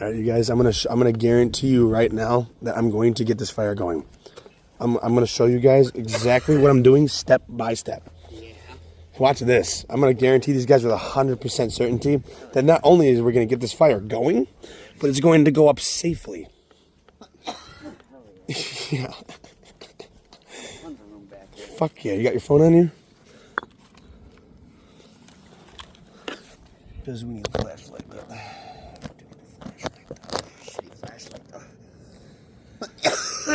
All right, you guys, I'm gonna guarantee you right now that I'm going to get this fire going. I'm gonna show you guys exactly what I'm doing step by step. Yeah. Watch this. I'm gonna guarantee these guys with 100% certainty that not only is we're gonna get this fire going, but it's going to go up safely. Yeah. Fuck yeah! You got your phone on you? Because we need a flashlight.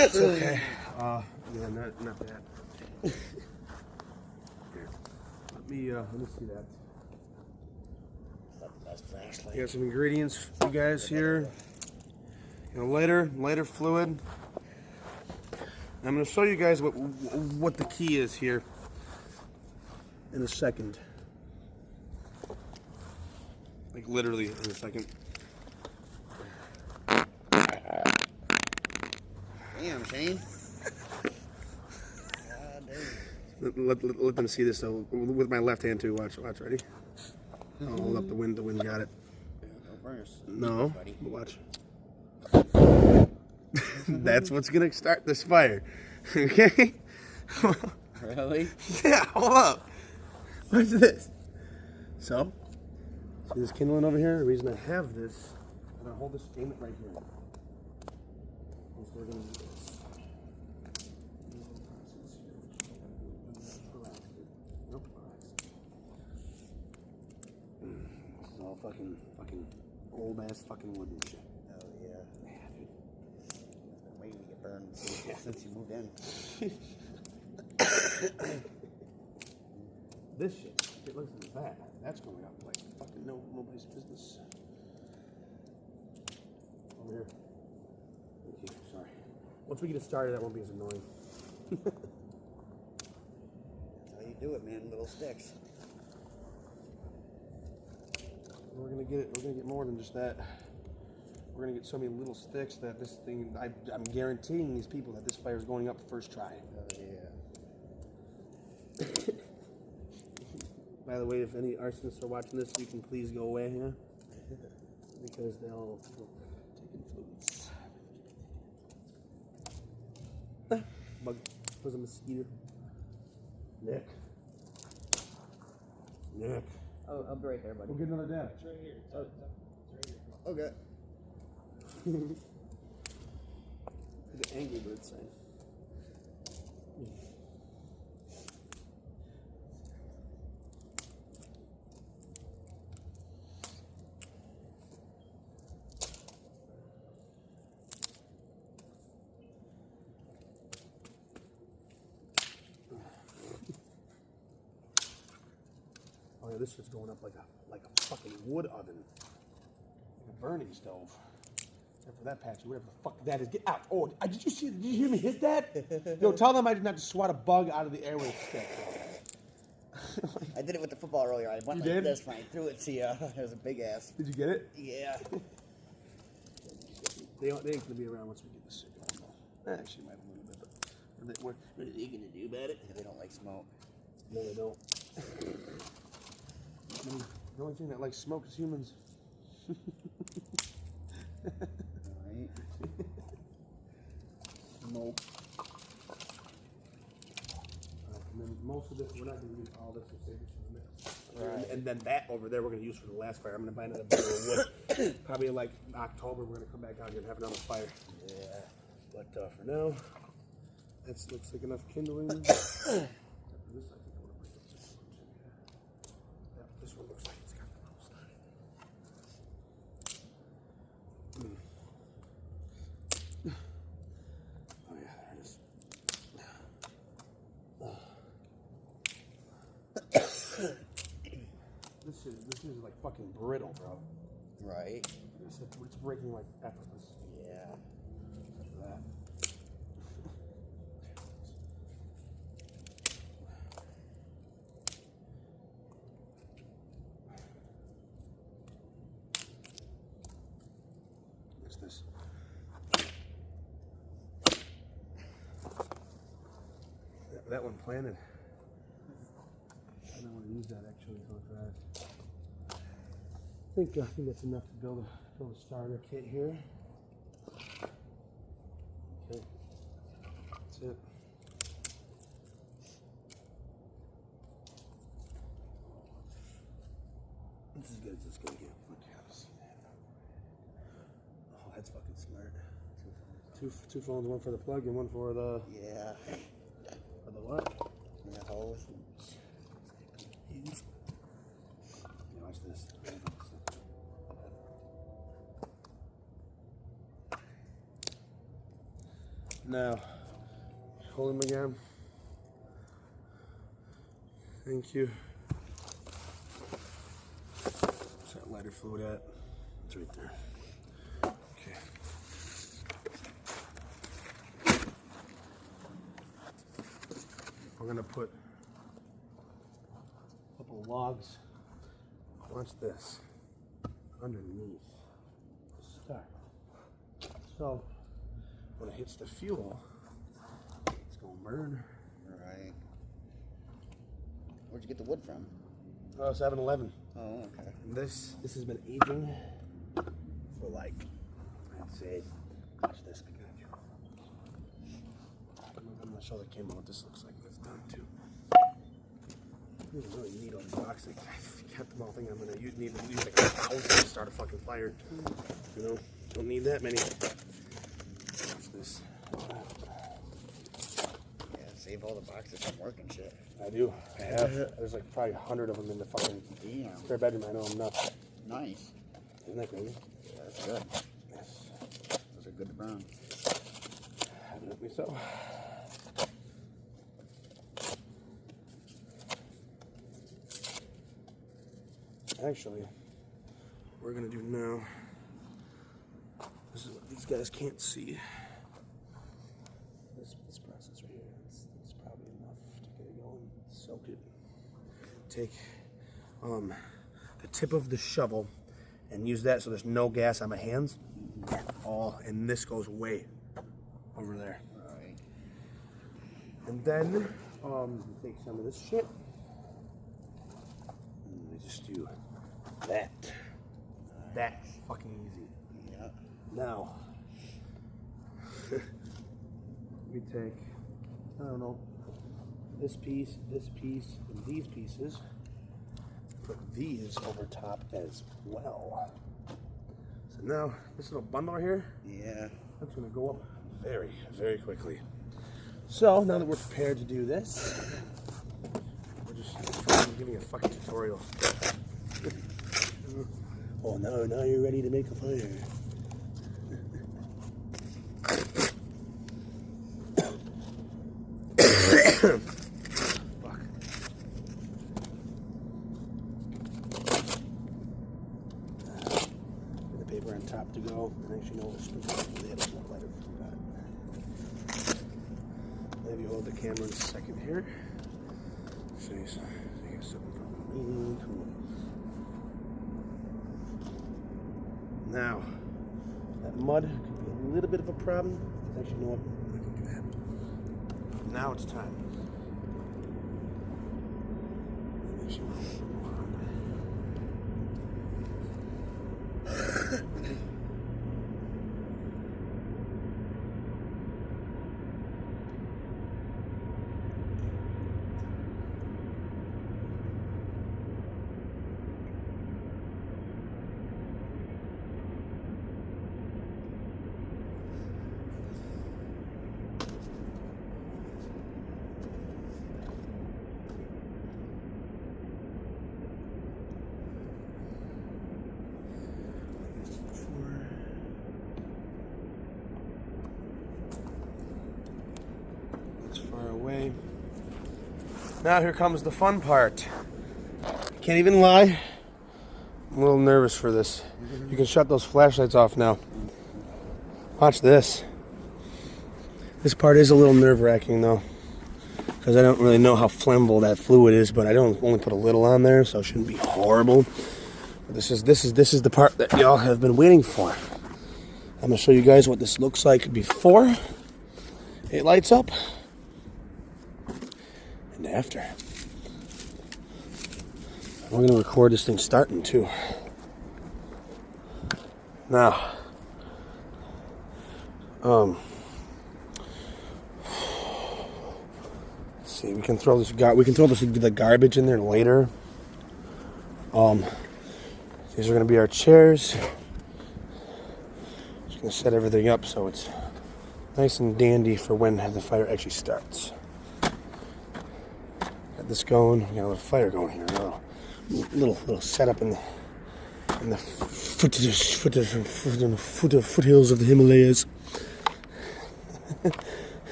It's okay. Yeah, not bad. Let me see that. Not the best flashlight. Got some ingredients for you guys here. Lighter fluid. I'm going to show you guys what the key is here in a second. Like literally in a second. Damn, Shane. Let them see this though. With my left hand too. Watch, ready? I'll hold up the wind. The wind got it. No, but watch. That's what's gonna start this fire. Okay? Really? Yeah, hold up. Watch this. So, see this kindling over here? The reason I have this, I'm gonna hold this, aim it right here. We're gonna do this. Nope. This is all fucking old ass fucking wood and shit. Oh yeah. Yeah, dude. I've been waiting to get burned since you moved in. This shit. Listen to that. That's going up like fucking nobody's business. Over here. Thank you. Sorry. Once we get it started, that won't be as annoying. That's how you do it, man. Little sticks. We're gonna get more than just that. We're gonna get so many little sticks that this thing, I'm guaranteeing these people that this fire is going up first try. Oh yeah. By the way, if any arsonists are watching this, you can please go away, huh? Because they'll take influence. Bug. Was a mosquito. Nick. Oh, I'll be right there, buddy. We'll get another dab. It's right here. It's right here. Okay. The Angry Bird sign. Oh yeah, this shit's going up like a fucking wood oven. Like a burning stove. Except for that patch, whatever the fuck that is. Get out. Oh, did you hear me hit that? Yo, tell them I did not just swat a bug out of the air with a stick. I did it with the football earlier. I went You like did? this when I threw it to you. It was a big ass. Did you get it? Yeah. They ain't gonna be around once we get this shit going. Actually, might a little bit, but what are they gonna do about it? They don't like smoke. No, they don't. The only thing that likes smoke is humans. Alright. Smoke. And then most of this, we're not going to use all this to save it for the mix. Right. And then that over there, we're going to use for the last fire. I'm going to buy another barrel of wood. Probably like October, we're going to come back out here and have another fire. Yeah. But for now, that looks like enough kindling. This, I think I want to break up this one. Yeah, this one looks like it's got the most on it. Oh yeah, there it is. This is like fucking brittle, bro. Right. It's breaking like effortless. Yeah. After that. What's this? That one planted. I don't want to use that actually until it dries. I think that's enough to build a Fill the starter kit here. Okay, that's it. This is as good as it's gonna get. Okay, let's see that. Oh, that's fucking smart. Two phones, one for the plug and one for the. Yeah. For the what? The hose. Yeah, watch this. Now, hold him again. Thank you. Where's that lighter fluid at? It's right there. Okay. We're gonna put a couple logs. Watch this. Underneath the start. So when it hits the fuel, it's gonna burn. Right. Where'd you get the wood from? Oh, 7-Eleven. Oh, okay. This has been aging for like, I'd say, watch this. I got you. I'm gonna show the camera what this looks like when it's done too. You don't really need all these boxes. I kept them all thinking I'm gonna need to use like 1,000 to start a fucking fire. You know, don't need that many. Watch this. Yeah, save all the boxes from work and shit. I do. I have. There's like probably 100 of them in the fucking spare bedroom. I know I'm nuts. Nice. Isn't that crazy? Yeah, that's good. Yes. Those are good to burn. Evidently so. Actually, what we're gonna do now, this is what these guys can't see. This process right here, it's probably enough to get it going. Soak it. Take the tip of the shovel and use that so there's no gas on my hands. And this goes way over there. Right. And then take some of this shit. And we just do that. That fucking easy. Yeah. Now we take, I don't know, this piece, and these pieces. Put these over top as well. So now this little bundle here, Yeah. that's gonna go up very, very quickly. So now that we're prepared to do this, we're just giving a fucking tutorial. Oh, now you're ready to make a fire. Fuck. Get the paper on top to go, and actually no, there's no lighter for that. Maybe hold the camera in a second here. Show you something from me. Cool. Now, that mud could be a little bit of a problem. Actually, you know what? I can do that. Now it's time. Away. Now here comes the fun part. Can't even lie, I'm a little nervous for this. You can shut those flashlights off now. Watch this. This part is a little nerve-wracking though, because I don't really know how flammable that fluid is, but I don't only put a little on there, so it shouldn't be horrible. But this is the part that y'all have been waiting for. I'm gonna show you guys what this looks like before it lights up. And after. We're going to record this thing starting too. Now, let's see. We can throw the garbage in there later. These are gonna be our chairs. Just gonna set everything up so it's nice and dandy for when the fire actually starts. Got this going. We got a little fire going here. A little setup in the foothills of the Himalayas.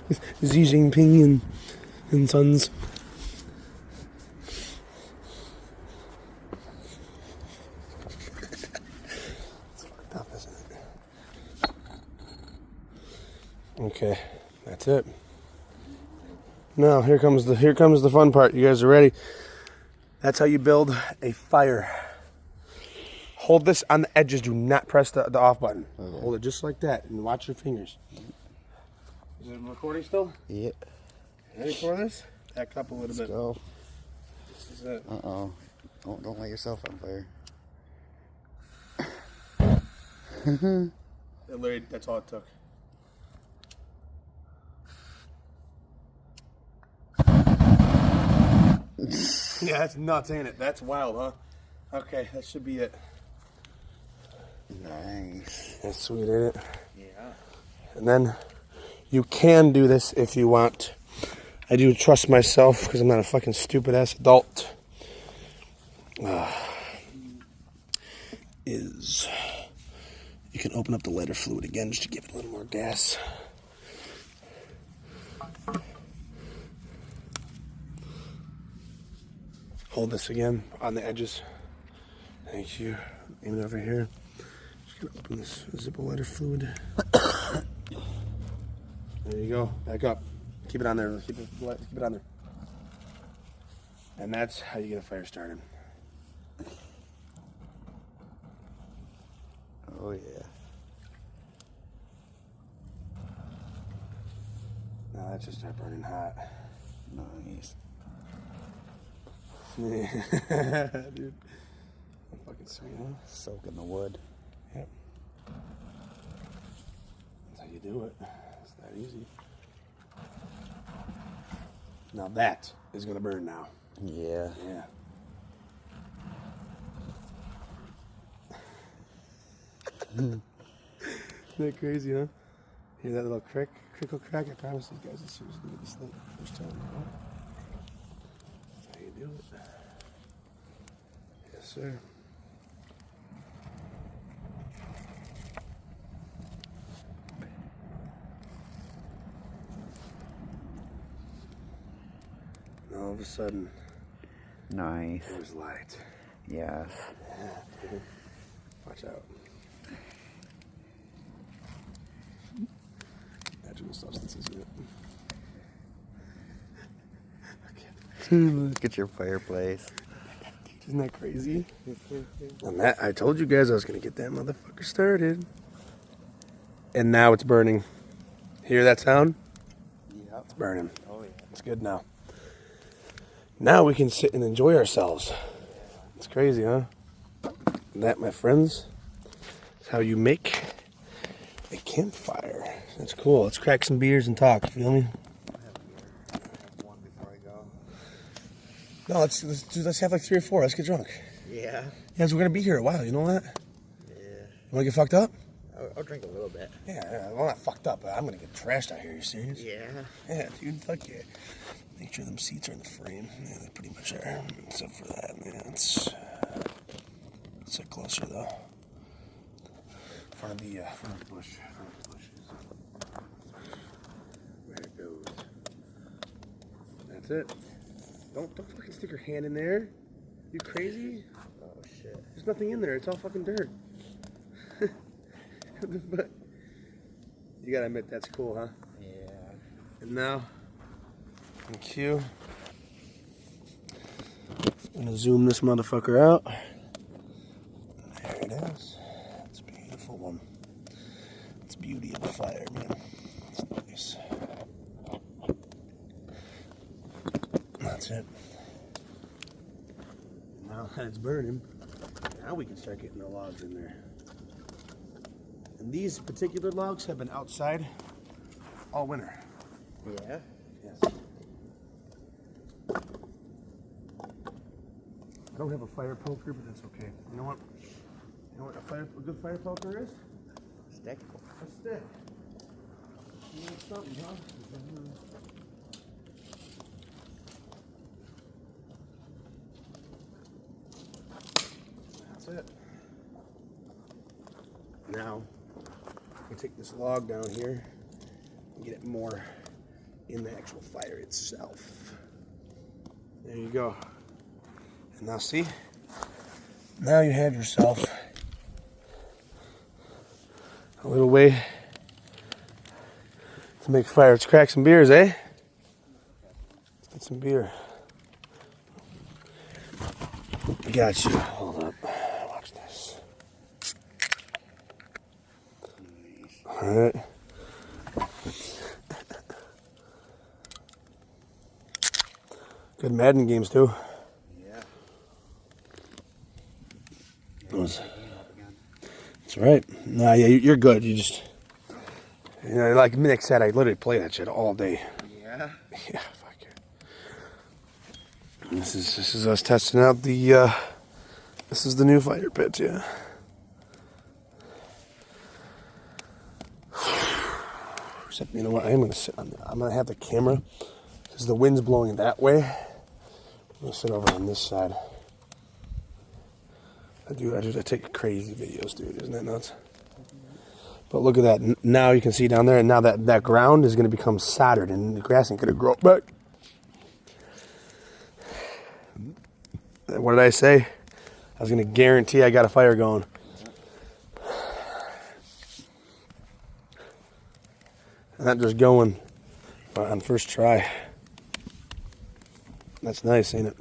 With Xi Jinping and sons. It's fucked up, isn't it? Okay, that's it. Now here comes the fun part. You guys are ready? That's how you build a fire. Hold this on the edges. Do not press the off button. Okay. Hold it just like that and watch your fingers. Is it recording still? Yeah. Ready for this? Back up a little bit. Let's go. This is it. Uh-oh. Don't light yourself on fire. Literally, that's all it took. Yeah, that's nuts, ain't it? That's wild, huh? Okay, that should be it. Nice. That's sweet, ain't it? Yeah. And then you can do this if you want. I do trust myself because I'm not a fucking stupid ass adult. Is you can open up the lighter fluid again just to give it a little more gas. Hold this again on the edges. Thank you. Aim it over here. Just gonna open this Zippo lighter fluid. There you go. Back up. Keep it on there. Keep it on there. And that's how you get a fire started. Oh yeah. Now that just start burning hot. Nice. Yeah, dude. Fucking sweet, huh? Soak in the wood. Yep. That's how you do it. It's that easy. Now that is gonna burn now. Yeah. Yeah. Isn't that crazy, huh? Hear that little crickle crack? I promise you guys, as soon as we get this thing first time. That's how you do it. Yes, sir. And all of a sudden, Nice. there's light. Yes. Yeah. Watch out. Natural substances in it. Look at your fireplace. Isn't that crazy? And that, I told you guys I was going to get that motherfucker started. And now it's burning. Hear that sound? Yep. It's burning. Oh yeah. It's good now. Now we can sit and enjoy ourselves. It's crazy, huh? And that, my friends, is how you make a campfire. That's cool. Let's crack some beers and talk. You feel me? I'll have a beer. I'll have one before I go. No, let's have like 3 or 4. Let's get drunk. Yeah. Yeah, so we're gonna be here a while. You know that? Yeah. You wanna get fucked up? I'll drink a little bit. Yeah, well, not fucked up, but I'm gonna get trashed out here. You serious? Yeah. Yeah, dude. Fuck yeah. Make sure them seats are in the frame. Yeah, they pretty much are. Except for that. Yeah, it's sit closer though. Front of the bush. Front of the bushes. Where it goes. That's it. Don't fucking stick your hand in there. You crazy? Oh shit. There's nothing in there. It's all fucking dirt. But you gotta admit that's cool, huh? Yeah. And now, on cue, I'm gonna zoom this motherfucker out. There it is. It's a beautiful one. It's beauty of the fire, man. It's nice. That's it. Now that it's burning, now we can start getting the logs in there. And these particular logs have been outside all winter. Yeah. Yes. I don't have a fire poker, but that's okay. You know what? You know what a good fire poker is? Stick. A stick. You know something, huh? That's it. Now, we take this log down here and get it more in the actual fire itself. There you go. And now see, now you have yourself a little way to make fire. Let's crack some beers, eh? Let's get some beer. I got you. Hold up. Watch this. Alright. Good Madden games too. Yeah. That's right. Nah, yeah, you're good. You just, you know, like Nick said, I literally play that shit all day. Yeah. Yeah, fuck it. This is us testing out the. This is the new fire pit, yeah. Except, you know what? I'm gonna sit on. I'm gonna have the camera because the wind's blowing that way. I'm gonna sit over on this side. I take crazy videos, dude. Isn't that nuts? But look at that. Now you can see down there, and now that ground is going to become soldered, and the grass ain't going to grow back. What did I say? I was going to guarantee I got a fire going. And not just going on first try. That's nice, ain't it?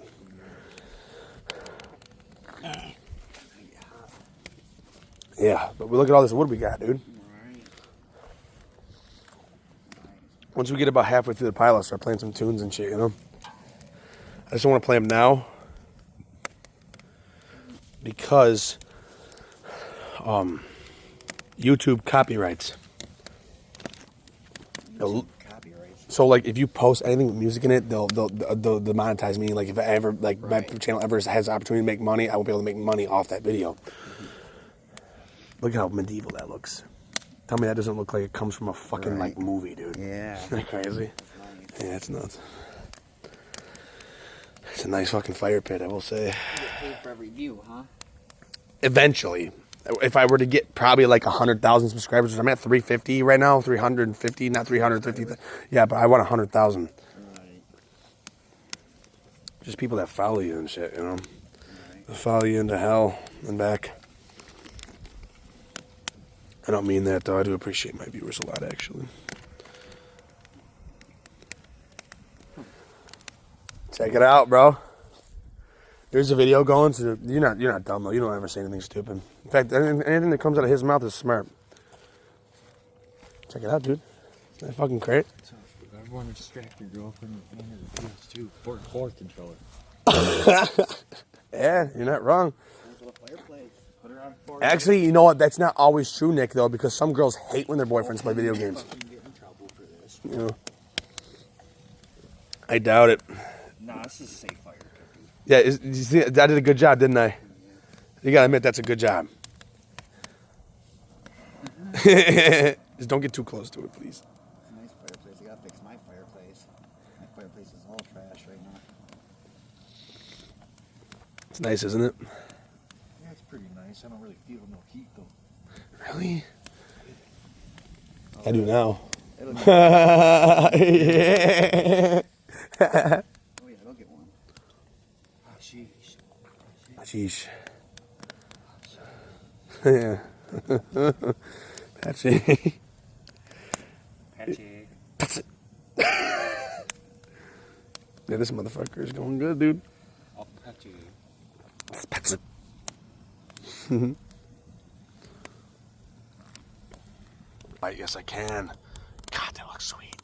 Yeah, but we look at all this wood we got, dude. Once we get about halfway through the pile, I'll start playing some tunes and shit, you know? I just don't want to play them now because YouTube copyrights. So, like, if you post anything with music in it, they'll demonetize me. Like, if I ever, like, my channel ever has the opportunity to make money, I won't be able to make money off that video. Look how medieval that looks. Tell me that doesn't look like it comes from a fucking, like, movie, dude. Yeah. Isn't that crazy? Yeah, it's nuts. It's a nice fucking fire pit, I will say. You get paid for every view, huh? Eventually. If I were to get probably like 100,000 subscribers, I'm at 350 right now, 350, not 350. Yeah, but I want 100,000. Right. Just people that follow you and shit, you know? Right. Follow you into hell and back. I don't mean that, though. I do appreciate my viewers a lot, actually. Check it out, bro. There's a video going, so you're not dumb, though. You don't ever say anything stupid. In fact, anything that comes out of his mouth is smart. Check it out, dude. Isn't that fucking great? I want to distract your girlfriend with one of the PS2 fourth controller. Yeah, you're not wrong. Put her on 4. Actually, you know what? That's not always true, Nick, though, because some girls hate when their boyfriends play video games. You know? I doubt it. Nah, this is a safe fire. Yeah, you see, I did a good job, didn't I? You gotta admit, that's a good job. Just don't get too close to it, please. It's a nice fireplace. I gotta fix my fireplace. My fireplace is all trash right now. It's nice, isn't it? Yeah, it's pretty nice. I don't really feel no heat, though. Really? I do now. It'll get Yeah. Oh yeah, it'll get one. Sheesh. Sheesh. Yeah. Patchy. Patchy. Yeah, this motherfucker is going good, dude. Oh, patchy. Patchy. Right, yes, I can. God, that looks sweet.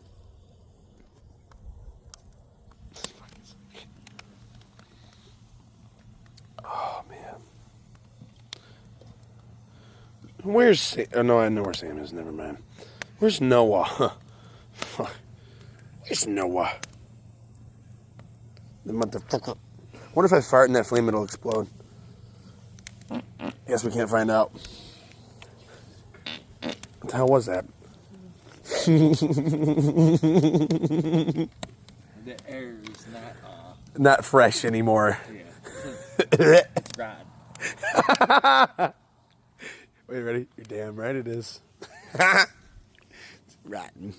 This is fucking sweet. Oh, man. Where's Sam? Oh, no, I know where Sam is. Never mind. Where's Noah? Fuck. Where's Noah? The motherfucker. What if I fart in that flame, it'll explode? Guess we can't find out. What the hell was that? The air is not fresh anymore. Yeah. It's rotten. Wait, ready? You're damn right it is. It's rotten.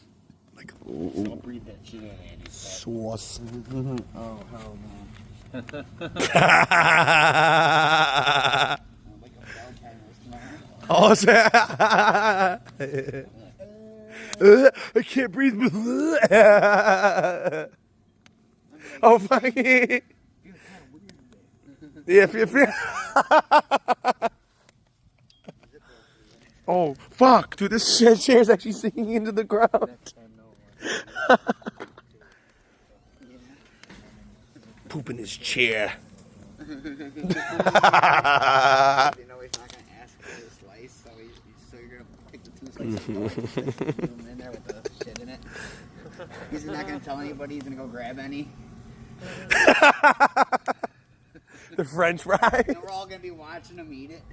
Like, Don't breathe that shit in, Andy. sauce. Oh, hell no. Like a bell timer tomorrow. Oh, I can't breathe. Oh, fuck. Yeah, if oh, fuck. Dude, this chair's actually sinking into the ground. Poop in his chair. You know he's not gonna ask for a slice, so you're gonna pick the 2 slices and put them in there with the shit in it. He's not gonna tell anybody. He's gonna go grab any. The French fry. And we're all gonna be watching him eat it.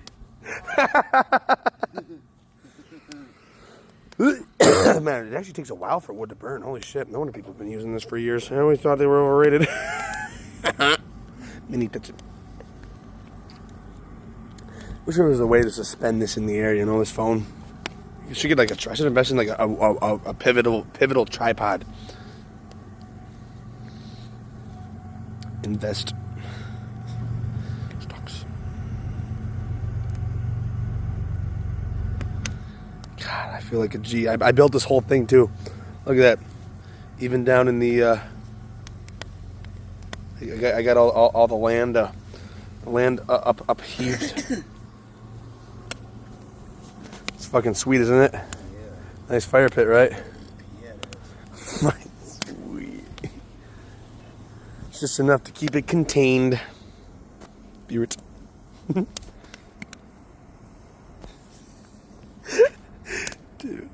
Man, it actually takes a while for wood to burn. Holy shit. No wonder people have been using this for years. I always thought they were overrated. Mini pizza. Wish there was a way to suspend this in the air, you know, this phone. You should get like I should invest in like a pivotal tripod. Invest. Stocks. God, I feel like a G. I built this whole thing too. Look at that. Even down in the, I got all the land, upheaved. It's fucking sweet, isn't it? Yeah. Nice fire pit, right? Yeah, it is. Sweet. It's just enough to keep it contained. Beaut. Dude.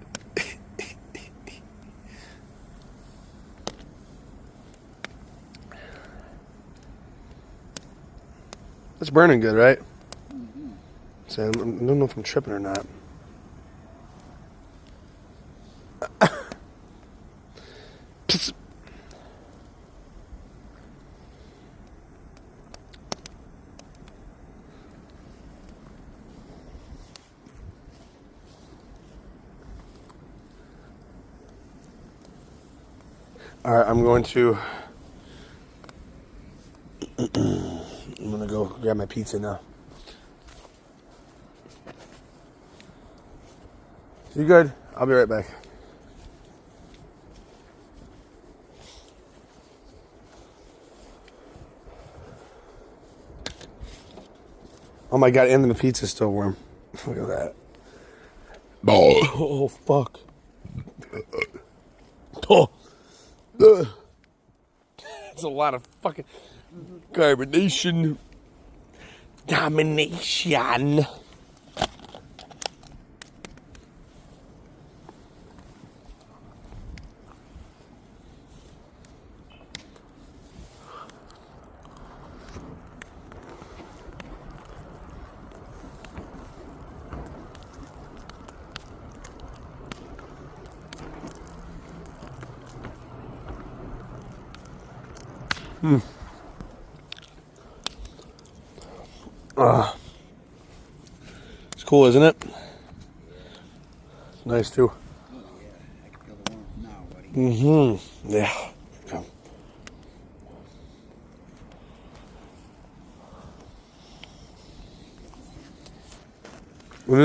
It's burning good, right? Mm-hmm. So I don't know if I'm tripping or not. All right, I'm going to go grab my pizza now. You good? I'll be right back. Oh my god, and the pizza's still warm. Look at that. Oh, fuck. Oh. It's a lot of fucking carbonation. Domination. It's cool, isn't it? It's nice too. Oh, yeah. I can feel the warmth now, buddy. Mm-hmm. Yeah. Okay. When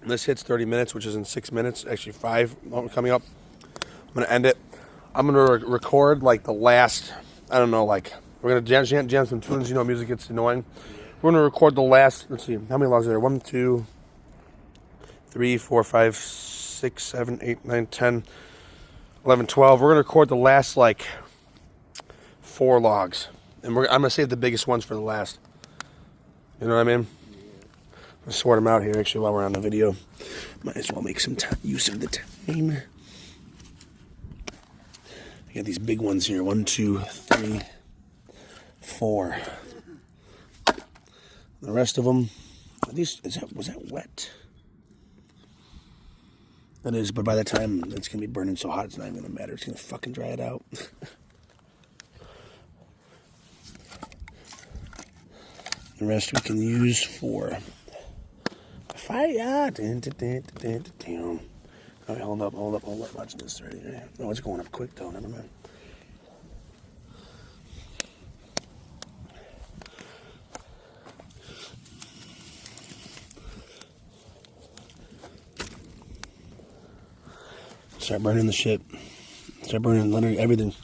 this hits 30 minutes, which is in 6 minutes, actually 5 coming up, I'm going to end it. I'm going to record like the last, I don't know, like, we're going to jam some tunes, you know, music gets annoying. We're going to record the last, let's see, how many logs are there? 1, 2, 3, 4, 5, 6, 7, 8, 9, 10, 11, 12. We're going to record the last, like, 4 logs. And I'm going to save the biggest ones for the last. You know what I mean? I'll sort them out here actually while we're on the video. Might as well make some use of the time. I got these big ones here. 1, 2, 3, 4. The rest of them, was that wet? That is, but by the time it's gonna be burning so hot, it's not even gonna matter. It's gonna fucking dry it out. The rest we can use for fire. All right, hold up. Watch this right here. Oh, it's going up quick though. Never mind. Start burning the shit. Start burning literally everything.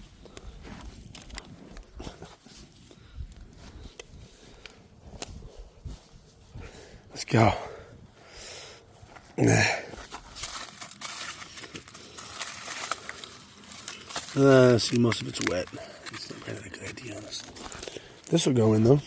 Let's go. See, most of it's wet. It's not really a good idea, honestly. This will go in though.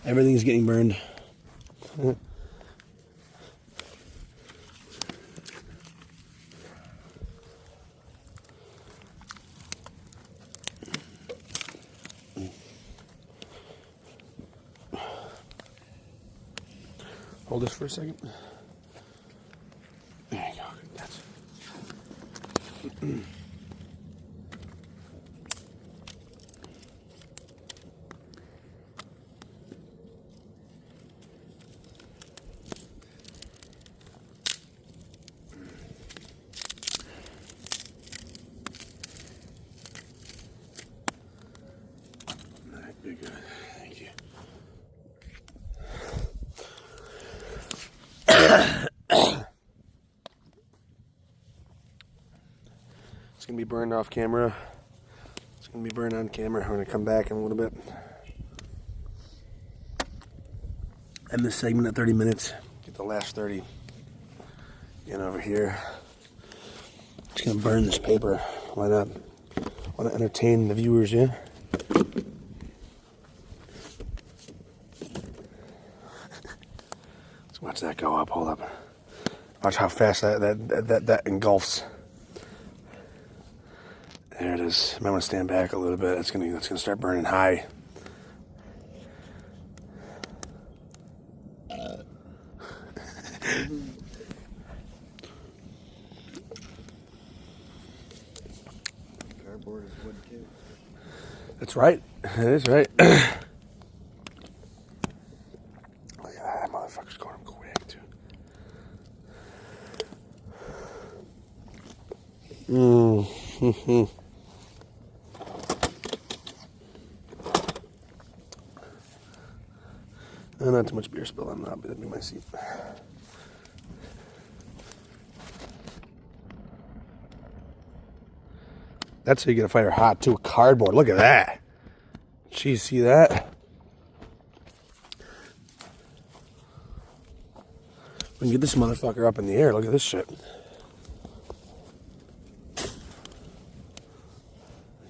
Everything's getting burned. Hold this for a second. There you go. That's you're good. Thank you. It's gonna be burned off camera. It's gonna be burned on camera. We're gonna come back in a little bit. End this segment at 30 minutes. Get the last 30. Get over here. Just gonna burn this paper. Why not? Want to entertain the viewers, yeah? Let's watch that go up. Hold up. Watch how fast that engulfs. There it is. I might want to stand back a little bit. That's gonna start burning high. Cardboard is wood too. That's right. That is right. Look at that. That motherfucker's going up quick too. Not too much beer spill on that, but that'd be my seat. That's how you get a fire hot too. Cardboard. Look at that. Jeez, see that? We can get this motherfucker up in the air. Look at this shit.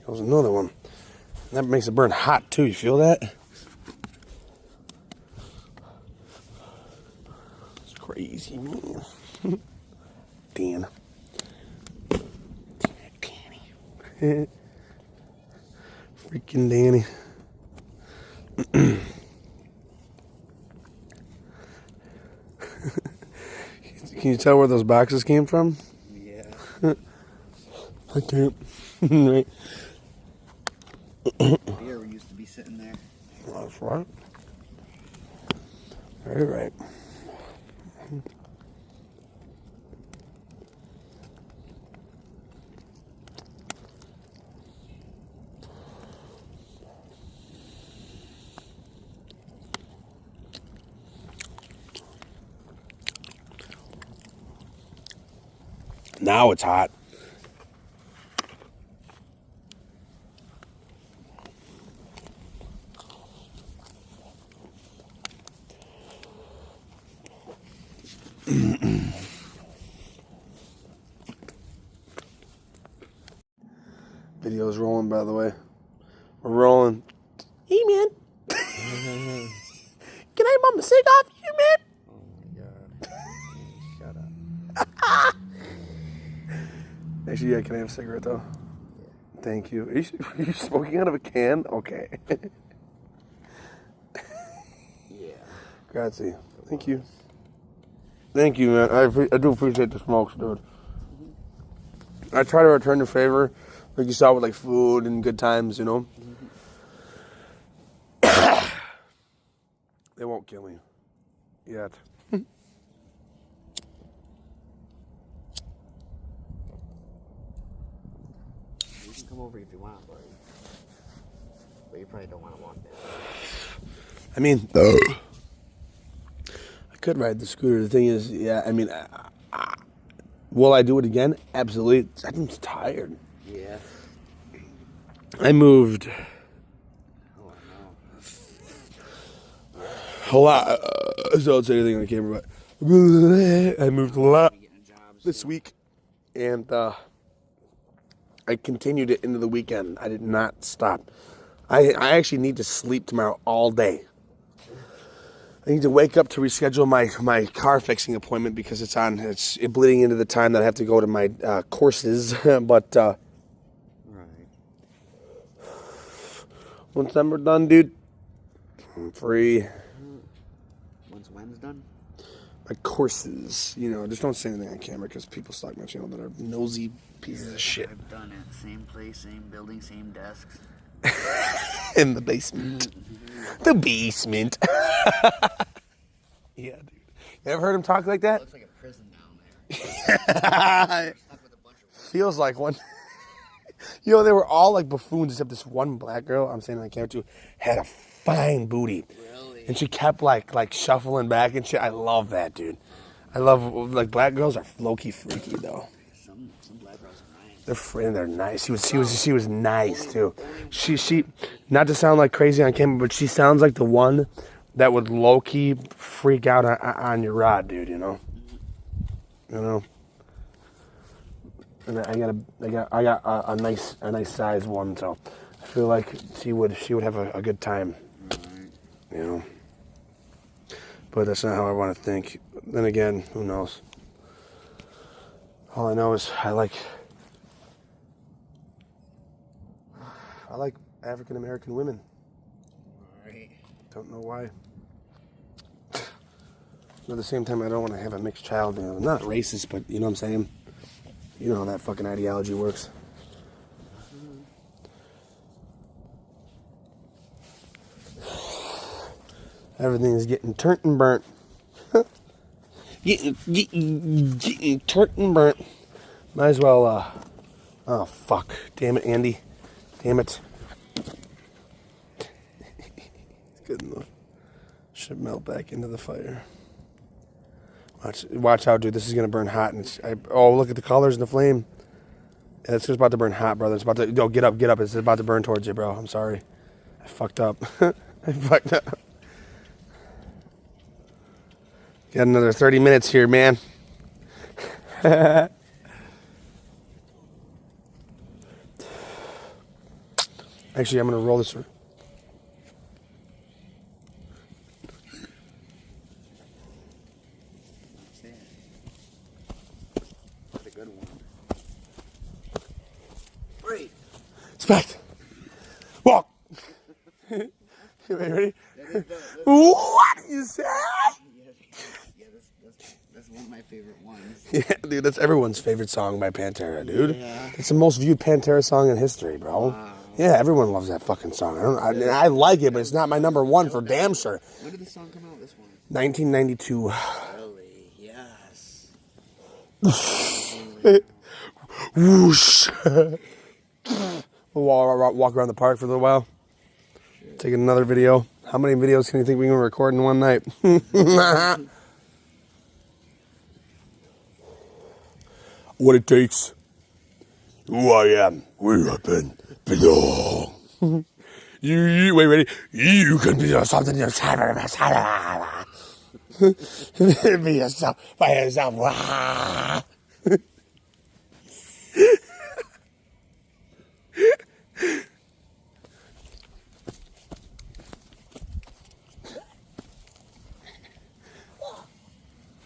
There's another one. That makes it burn hot too. You feel that? It's crazy, man. Dan. Freaking Danny. Can you tell where those boxes came from? Yeah. I can't. Right. Beer used to be sitting there. That's right. Very right. Now it's hot. Video's rolling, by the way. We're rolling. Hey, man. Can I bum a cig off you, man? Oh my god. Shut up. Actually, yeah, can I have a cigarette, though? Thank you. Are you smoking out of a can? Okay. Yeah. Grazie. Thank you. Thank you, man. I do appreciate the smokes, dude. I try to return the favor, like you saw with like food and good times, you know. They won't kill me yet. You can come over if you want, buddy. But you probably don't want to walk there. I mean, I could ride the scooter. The thing is, yeah, I mean, will I do it again? Absolutely. I'm tired. Yeah. I moved Oh, I know. a lot. So I don't say anything on the camera, but I moved a lot this week, and I continued it into the weekend. I did not stop. I actually need to sleep tomorrow all day. I need to wake up to reschedule my car fixing appointment because it's bleeding into the time that I have to go to my courses. But Right. once I'm done, dude, I'm free. Once when's done? My courses, you know, just don't say anything on camera because people stalk my channel that are nosy pieces of shit. I've done it. Same place, same building, same desks. In the basement. The basement. Yeah, dude. You ever heard him talk like that? Looks like a prison down there. Stuck with a bunch of Feels like one. You know, they were all like buffoons except this one black girl, I'm saying on camera too, had a fine booty. really. And she kept like shuffling back and shit. I love that, dude. I love, like, black girls are low-key freaky, though. Some black girls are nice. They're nice. She was nice too. She not to sound like crazy on camera, but she sounds like the one that would low key freak out on your rod, dude. You know. And I got a nice size one, so I feel like she would have a good time. You know. But that's not how I want to think. Then again, who knows? All I know is I like African American women. Alright. Don't know why. But at the same time, I don't want to have a mixed child. You know, I'm not racist, but you know what I'm saying? You know how that fucking ideology works. Everything is getting turnt and burnt. getting turnt and burnt. Might as well, oh, fuck. Damn it, Andy. Damn it. It's good enough. Should melt back into the fire. Watch out, dude. This is going to burn hot. And oh, look at the colors in the flame. Yeah, it's just about to burn hot, brother. It's about to, yo, get up. It's about to burn towards you, bro. I'm sorry. I fucked up. I fucked up. Got another 30 minutes here, man. Actually, I'm going to roll this. That's a good one. Great. Respect. Walk. You ready? What you say? Yeah, that's one of my favorite ones. Yeah, dude, that's everyone's favorite song by Pantera, dude. Yeah. It's the most viewed Pantera song in history, bro. Wow. Yeah, everyone loves that fucking song. I like it, but it's not my number one for damn sure. When did the song come out, this one? 1992. Really? Yes. Whoosh. We'll walk around the park for a little while. Take another video. How many videos can you think we can record in one night? What it takes. Who I am. We have been belong. You wait, ready? You can be something. Be yourself by yourself. Wah.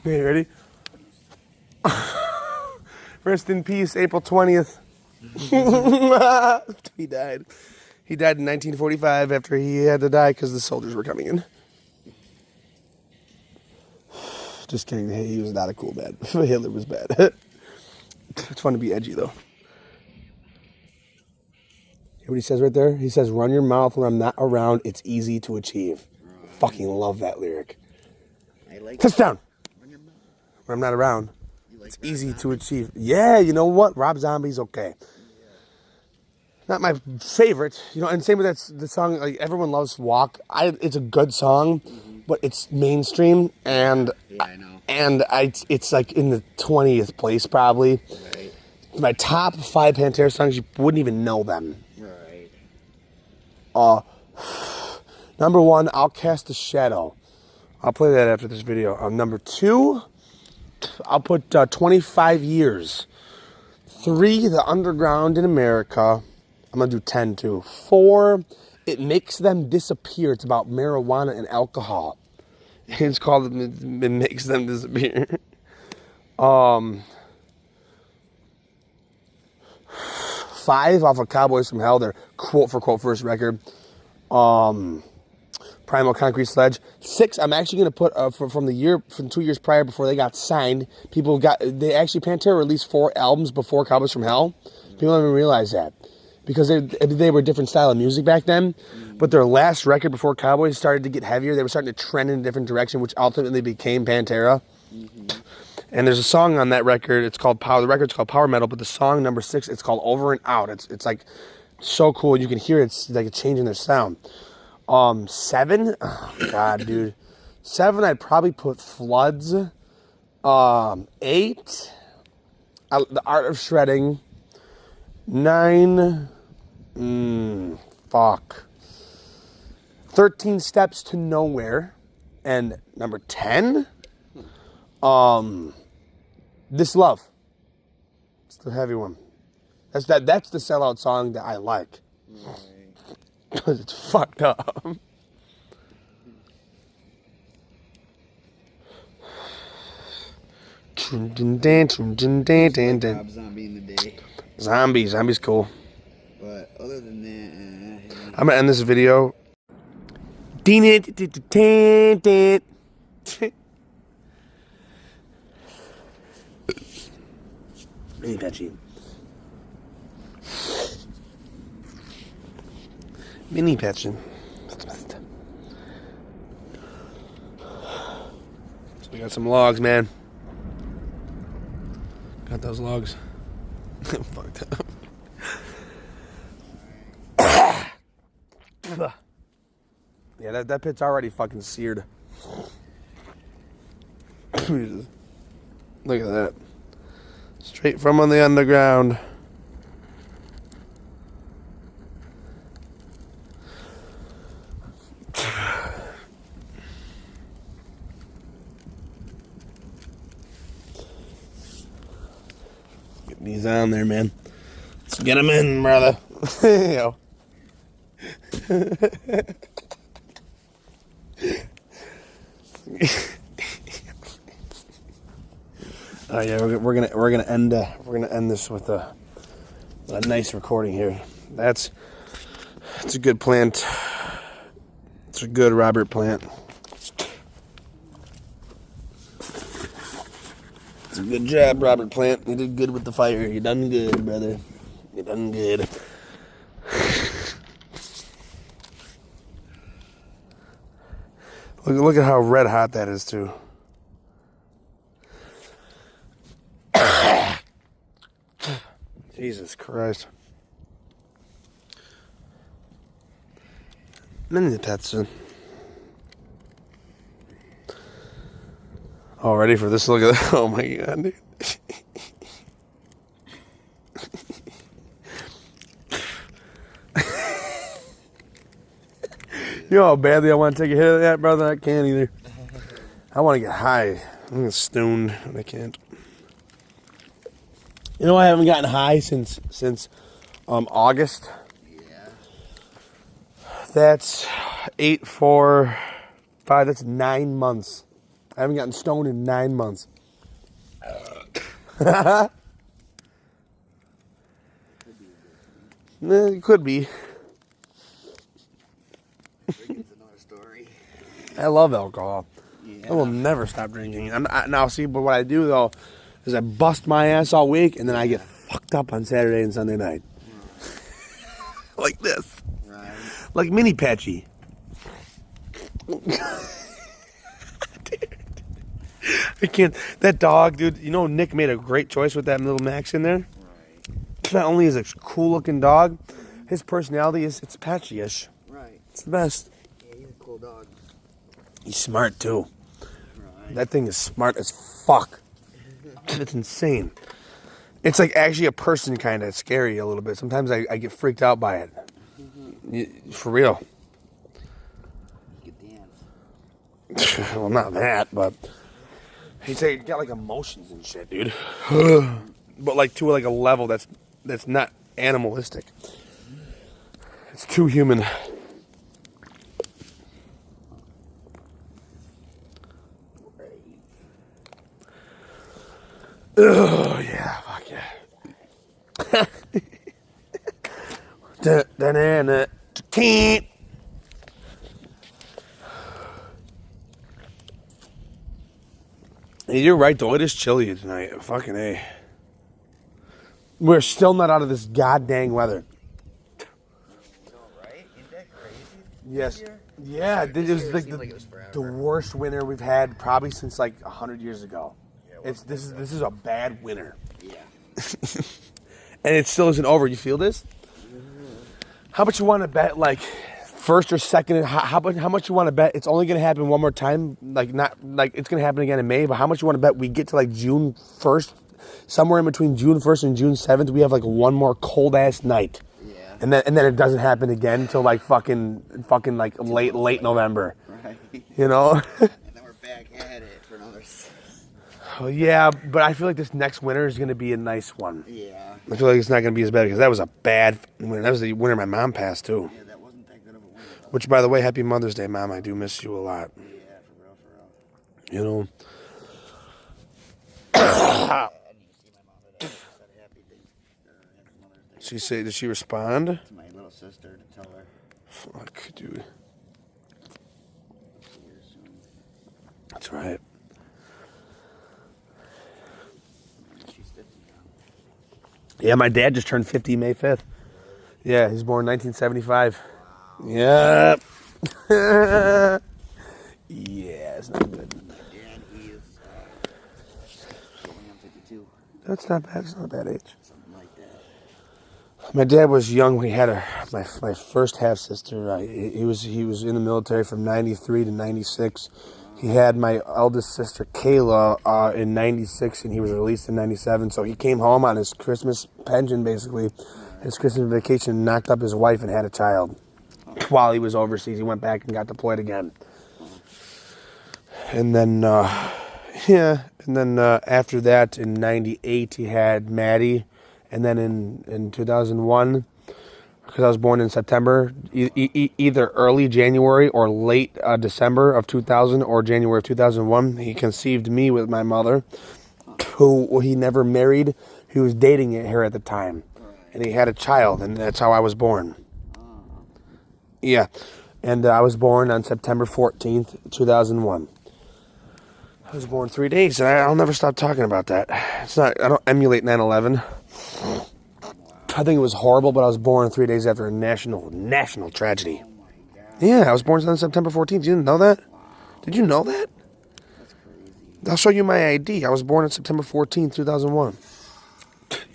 Okay, ready? Rest in peace, April 20th. He died. He died in 1945 after he had to die because the soldiers were coming in. Just kidding. Hey, he was not a cool bad. Hitler was bad. It's fun to be edgy, though. Hear what he says right there? He says, run your mouth when I'm not around. It's easy to achieve. Fucking love that lyric. I like Touchdown. When I'm not around. like It's easy to achieve. Yeah, you know what? Rob Zombie's okay. Not my favorite, you know, and same with the song, like, everyone loves Walk. It's a good song, but it's mainstream, and Yeah, I know. and it's like in the 20th place probably. Right. My top 5 Pantera songs, you wouldn't even know them. Right. Number 1, I'll Cast a Shadow. I'll play that after this video. Number 2, I'll put 25 Years. 3, The Underground in America. I'm going to do 10 too. 4, It Makes Them Disappear. It's about marijuana and alcohol. It's called It Makes Them Disappear. 5, off of Cowboys from Hell, their quote for quote first record. Primal Concrete Sledge. 6, I'm actually going to put from 2 years prior before they got signed. Pantera released 4 albums before Cowboys from Hell. People don't even realize that because they were a different style of music back then. But their last record before Cowboys started to get heavier. They were starting to trend in a different direction, which ultimately became Pantera. And there's a song on that record. It's called Power. The record's called Power Metal, but the song number 6, it's called Over and Out. It's like so cool. You can hear it's like a change in their sound. 7, oh God, dude. 7, I'd probably put Floods. 8, The Art of Shredding. 9, fuck. 13 Steps to Nowhere. And number 10, This Love. It's the heavy one. That's the sellout song that I like. Because it's fucked up. Rob Zombie in the day. Zombie's cool. But other than that, I'm gonna end this video. Mini Patchy. Mini Patchin. So we got some logs, man. Got those logs. Fucked up. Yeah, that pit's already fucking seared. Look at that. Straight from on the underground. Get these on there, man. Let's get them in, brother. Yo. Oh yeah, we're gonna end this with a nice recording here. That's a good plant. It's a good Robert plant. It's a good job, Robert Plant. You did good with the fire. You done good, brother. You done good. Look at how red hot that is too. Jesus Christ. Mini pets. Oh, ready for this? Look at that. Oh my God, dude. You know how badly I want to take a hit of that, brother? I can't either. I want to get high. I'm getting stoned, but I can't. You know, I haven't gotten high since August. Yeah. That's 8, 4, 5. That's 9 months. I haven't gotten stoned in 9 months. It could be. Drinking's another story. I love alcohol. Yeah. I will never stop drinking. Now, see, but what I do, though, is I bust my ass all week, and then I get fucked up on Saturday and Sunday night. Like this. Right. Like Mini Patchy. I can't. That dog, dude, you know Nick made a great choice with that little Max in there? Right. Not only is it a cool-looking dog, his personality is, it's patchy-ish. Right. It's the best. Yeah, he's a cool dog. He's smart, too. Right. That thing is smart as fuck. It's insane. It's like actually a person kind of scary a little bit. Sometimes I get freaked out by it. For real. He could dance. Well, not that, but he's got like emotions and shit, dude. But like to like a level that's not animalistic. It's too human. Oh yeah, fuck yeah. You're right though, it is chilly tonight. Fucking A. We're still not out of this goddamn weather. Right? Ain't that crazy? Yes. This year? Yeah, This this is year like seemed like it was forever. the worst winter we've had probably since like 100 years ago. Yeah, This is a bad winter. Yeah. And it still isn't over. You feel this? How much you want to bet, like, first or second? How much you want to bet it's only going to happen one more time? Like, not like it's going to happen again in May, but how much you want to bet we get to like June 1st, somewhere in between June 1st and June 7th, we have like one more cold ass night. Yeah. And then it doesn't happen again until like fucking like late November. Right. You know? And then we're back at it for another. Well, yeah, but I feel like this next winter is going to be a nice one. Yeah. I feel like it's not going to be as bad because that was a bad winter. That was the winter my mom passed too. Yeah, that wasn't that good of a winter. Though. Which, by the way, happy Mother's Day, Mom. I do miss you a lot. Yeah, for real. You know? I need to see my mom today. She said happy Mother's Day. She said, did she respond? To my little sister to tell her. Fuck, dude. See her soon. That's right. She's 50 now. Yeah, my dad just turned 50 May 5th. Yeah, he's born 1975. Yep. Yeah, it's not good. My dad, he is going on 52. That's not bad. It's not a bad age. Something like that. My dad was young when he had my first half sister. He was in the military from 93 to 96. He had my eldest sister Kayla in 96, and he was released in 97. So he came home on his Christmas pension, basically, his Christmas vacation, knocked up his wife and had a child. While he was overseas, he went back and got deployed again. And then, after that, in 98, he had Maddie. And then in 2001, because I was born in September, either early January or late December of 2000 or January of 2001, he conceived me with my mother, who he never married. He was dating her at the time. And he had a child, and that's how I was born. Yeah. And I was born on September 14th, 2001. I was born 3 days, and I'll never stop talking about that. I don't emulate 9/11. I think it was horrible, but I was born 3 days after a national tragedy. Oh my God. Yeah, I was born on September 14th. You didn't know that? Wow. Did you know that? That's crazy. I'll show you my ID. I was born on September 14th, 2001.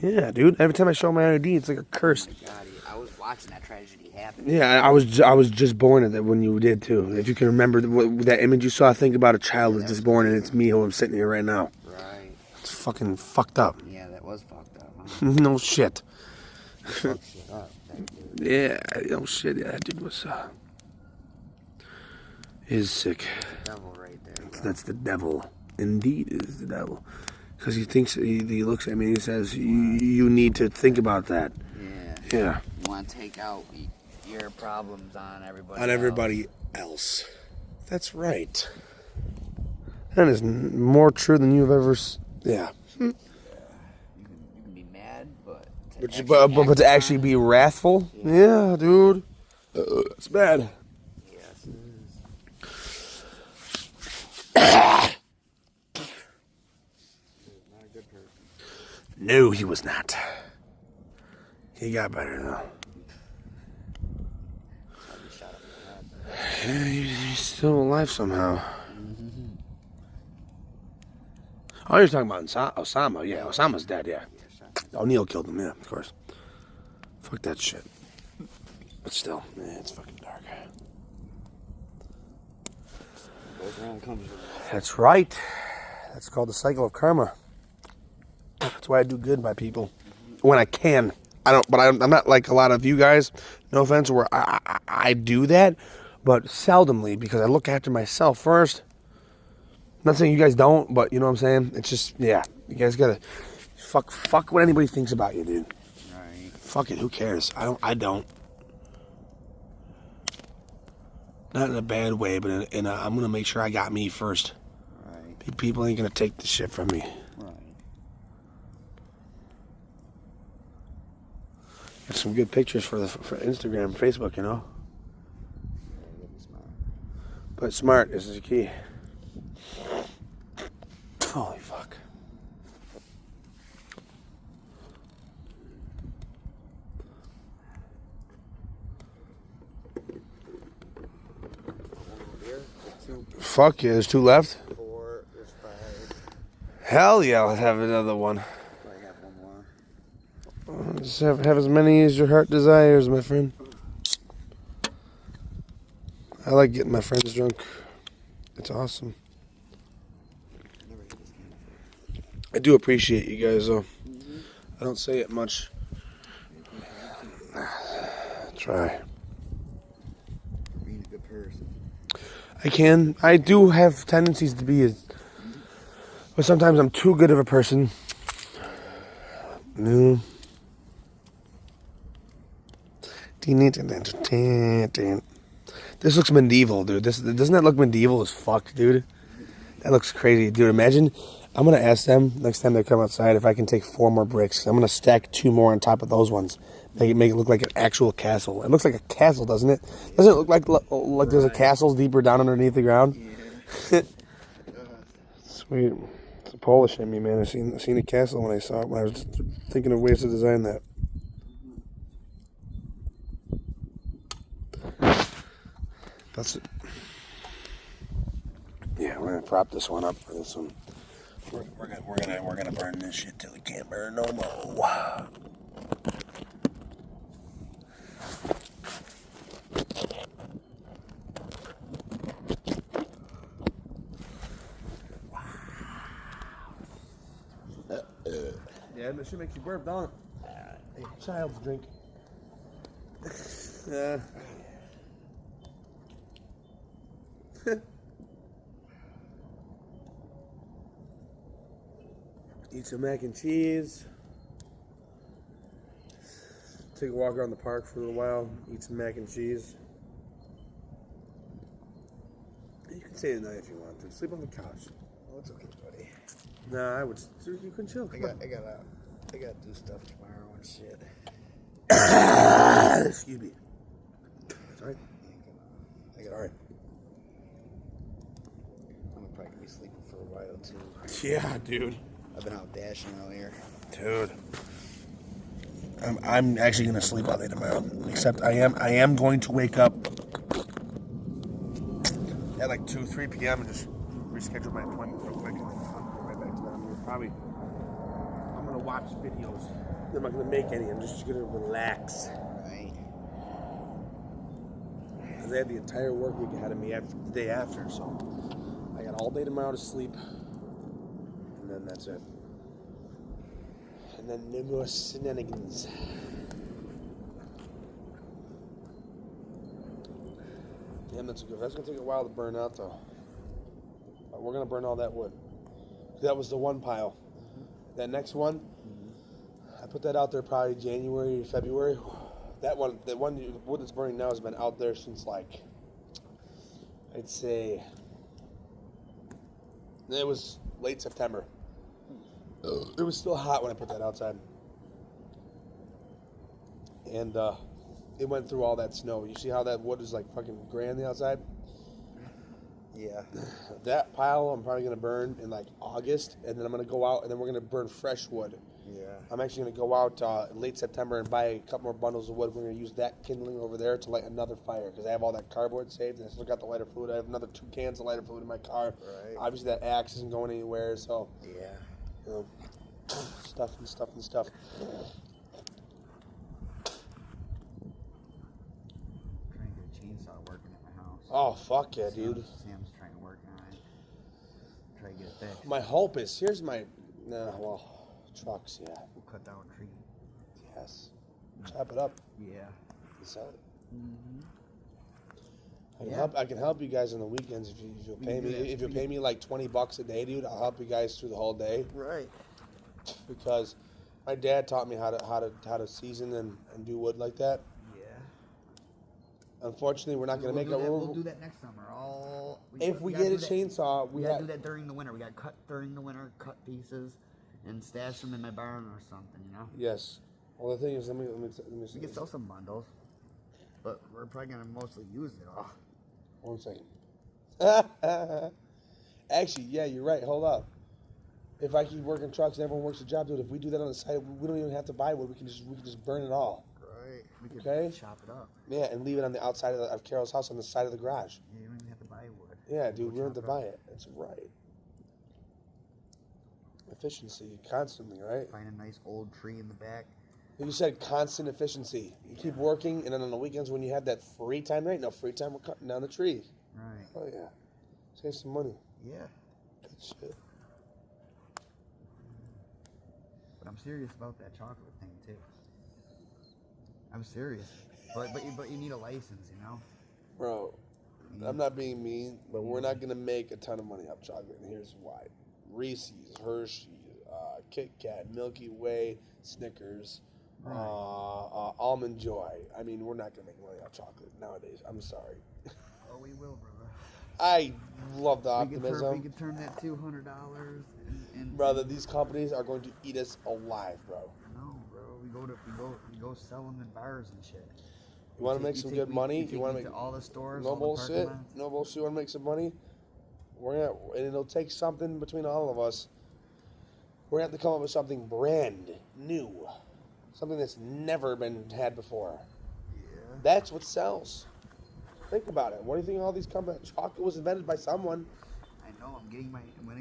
Yeah, dude. Every time I show my ID, it's like a curse. Oh my God, I was watching that tragedy happen. Yeah, I was just born at that when you did too. If you can remember that image you saw, think about a child was just born, and it's me who I'm sitting here right now. Right. It's fucking fucked up. Yeah, that was fucked up. Huh? No shit. Fucked shit up. That dude. Yeah, no shit. Yeah, that dude was. is sick. Devil right there. Bro. That's the devil. Indeed, it is the devil. Because he thinks, he looks at me and he says, you need to think about that. Yeah. Yeah. You want to take out your problems on everybody On everybody else. That's right. That is more true than you've ever... Yeah. You can be mad, but to actually be wrathful? Yeah, dude. It's bad. Yes, it is. Not a good person. No, he was not. He got better, though. He's still alive somehow. Oh, you're talking about Osama. Yeah, Osama's dead, yeah. O'Neill killed him, yeah, of course. Fuck that shit. But still, yeah, it's fucking dark. Goes around, comes around. That's right. That's called the cycle of karma. That's why I do good by people. When I can. I'm not like a lot of you guys, no offense, where I do that, but seldomly, because I look after myself first. Not saying you guys don't, but you know what I'm saying? It's just, yeah, you guys gotta fuck what anybody thinks about you, dude. Right. Fuck it, who cares? I don't. Not in a bad way, but in a, I'm gonna make sure I got me first. Right. People ain't gonna take the shit from me. Right. Got some good pictures for Instagram, Facebook, you know. Yeah, be smart. But smart is the key. Holy fuck. Fuck yeah, there's 2 left? 4, there's 5. Hell yeah, let's have another one. I have one more. Just have as many as your heart desires, my friend. I like getting my friends drunk. It's awesome. Never hit this can before. I do appreciate you guys, though. I don't say it much. Try. Being a good person. I do have tendencies to be but sometimes I'm too good of a person. No. This looks medieval, dude. Doesn't that look medieval as fuck, dude? That looks crazy, dude. Imagine, I'm gonna ask them next time they come outside if I can take 4 more bricks. I'm gonna stack 2 more on top of those ones. Make it look like an actual castle. It looks like a castle, doesn't it? Doesn't it look like there's a castle deeper down underneath the ground? Yeah. Sweet. It's a Polish in me, man. I seen a castle when I saw it when I was thinking of ways to design that. That's it. Yeah, we're gonna prop this one up for this one. We're gonna burn this shit till we can't burn no more. Yeah, that shit makes you burp, don't it? Child's drink. Eat some mac and cheese. Take a walk around the park for a little while. Eat some mac and cheese. You can stay tonight if you want to. Sleep on the couch. Oh, it's okay, buddy. Nah, I would. You can chill. I gotta do stuff tomorrow and shit. Excuse me. Sorry. Sorry. I'm probably gonna be sleeping for a while too. Yeah, dude. I've been out dashing earlier. Dude. I'm actually gonna sleep all day tomorrow. Except I am going to wake up at like 3 p.m. and just reschedule my appointment real quick and then I'll go right back to that. I'm gonna watch videos. I'm not gonna make any. I'm just gonna relax. Right. Because I had the entire work week ahead of me after the day after, so I got all day tomorrow to sleep. And then that's it. And then no more shenanigans. Yeah, That's good. That's gonna take a while to burn out, though. But we're gonna burn all that wood. That was the one pile. That next one, I put that out there probably January, February. The wood that's burning now has been out there since like, I'd say, it was late September. It was still hot when I put that outside. And it went through all that snow. You see how that wood is like fucking gray on the outside? Yeah. That pile I'm probably going to burn in like August, and then I'm going to go out and then we're going to burn fresh wood. Yeah. I'm actually going to go out in late September and buy a couple more bundles of wood. We're going to use that kindling over there to light another fire because I have all that cardboard saved and I still got the lighter fluid. I have another 2 cans of lighter fluid in my car. Right. Obviously that axe isn't going anywhere, so Yeah. you know, stuff. Trying to get a chainsaw working at my house. Oh fuck yeah, dude. Sam's trying to work on it. Try to get it fixed. My hope is trucks, yeah. We'll cut down a tree. Yes. Chop it up Yeah. and sell it. Mm-hmm. I can help you guys on the weekends if you'll pay me. If you'll pay me like $20 a day, dude, I'll help you guys through the whole day. Right. Because my dad taught me how to season and do wood like that. Yeah. Unfortunately, we're not going to make it. We'll do that next summer. If we get a chainsaw, we gotta do that during the winter. We gotta cut during the winter, cut pieces, and stash them in my barn or something. You know. Yes. Well, the thing is, let me We see. can sell some bundles, but we're probably gonna mostly use it all. 1 second. Actually, yeah, you're right. Hold up. If I keep working trucks and everyone works a job, dude, if we do that on the side, we don't even have to buy wood. We can just burn it all. Right. We can chop it up. Yeah, and leave it on the outside of Carol's house on the side of the garage. Yeah, you don't even have to buy wood. Yeah, dude, we don't have to buy it. That's right. Efficiency, constantly, right? Find a nice old tree in the back. Like you said, constant efficiency. You keep working, and then on the weekends when you have that free time, right? No free time, we're cutting down the tree. Right. Oh, yeah. Save some money. Yeah. Good shit. But I'm serious about that chocolate thing, too. I'm serious. But you need a license, you know? Bro, I'm not being mean, but we're not going to make a ton of money off chocolate, and here's why. Reese's, Hershey's, Kit Kat, Milky Way, Snickers, Almond Joy. I mean, we're not going to make money off chocolate nowadays. I'm sorry. Oh, we will, brother. I love the optimism. We can turn that $200 and Brother, these companies are going to eat us alive, bro. No, bro. We go sell them in bars and shit. You want to make some good money? You want to make all the stores? no all bullshit? The parking No bullshit. You want to make some money? And it'll take something between all of us. We're gonna have to come up with something brand new, something that's never been had before. Yeah. That's what sells. Think about it. What do you think all these companies? Chocolate was invented by someone. I know. I'm gonna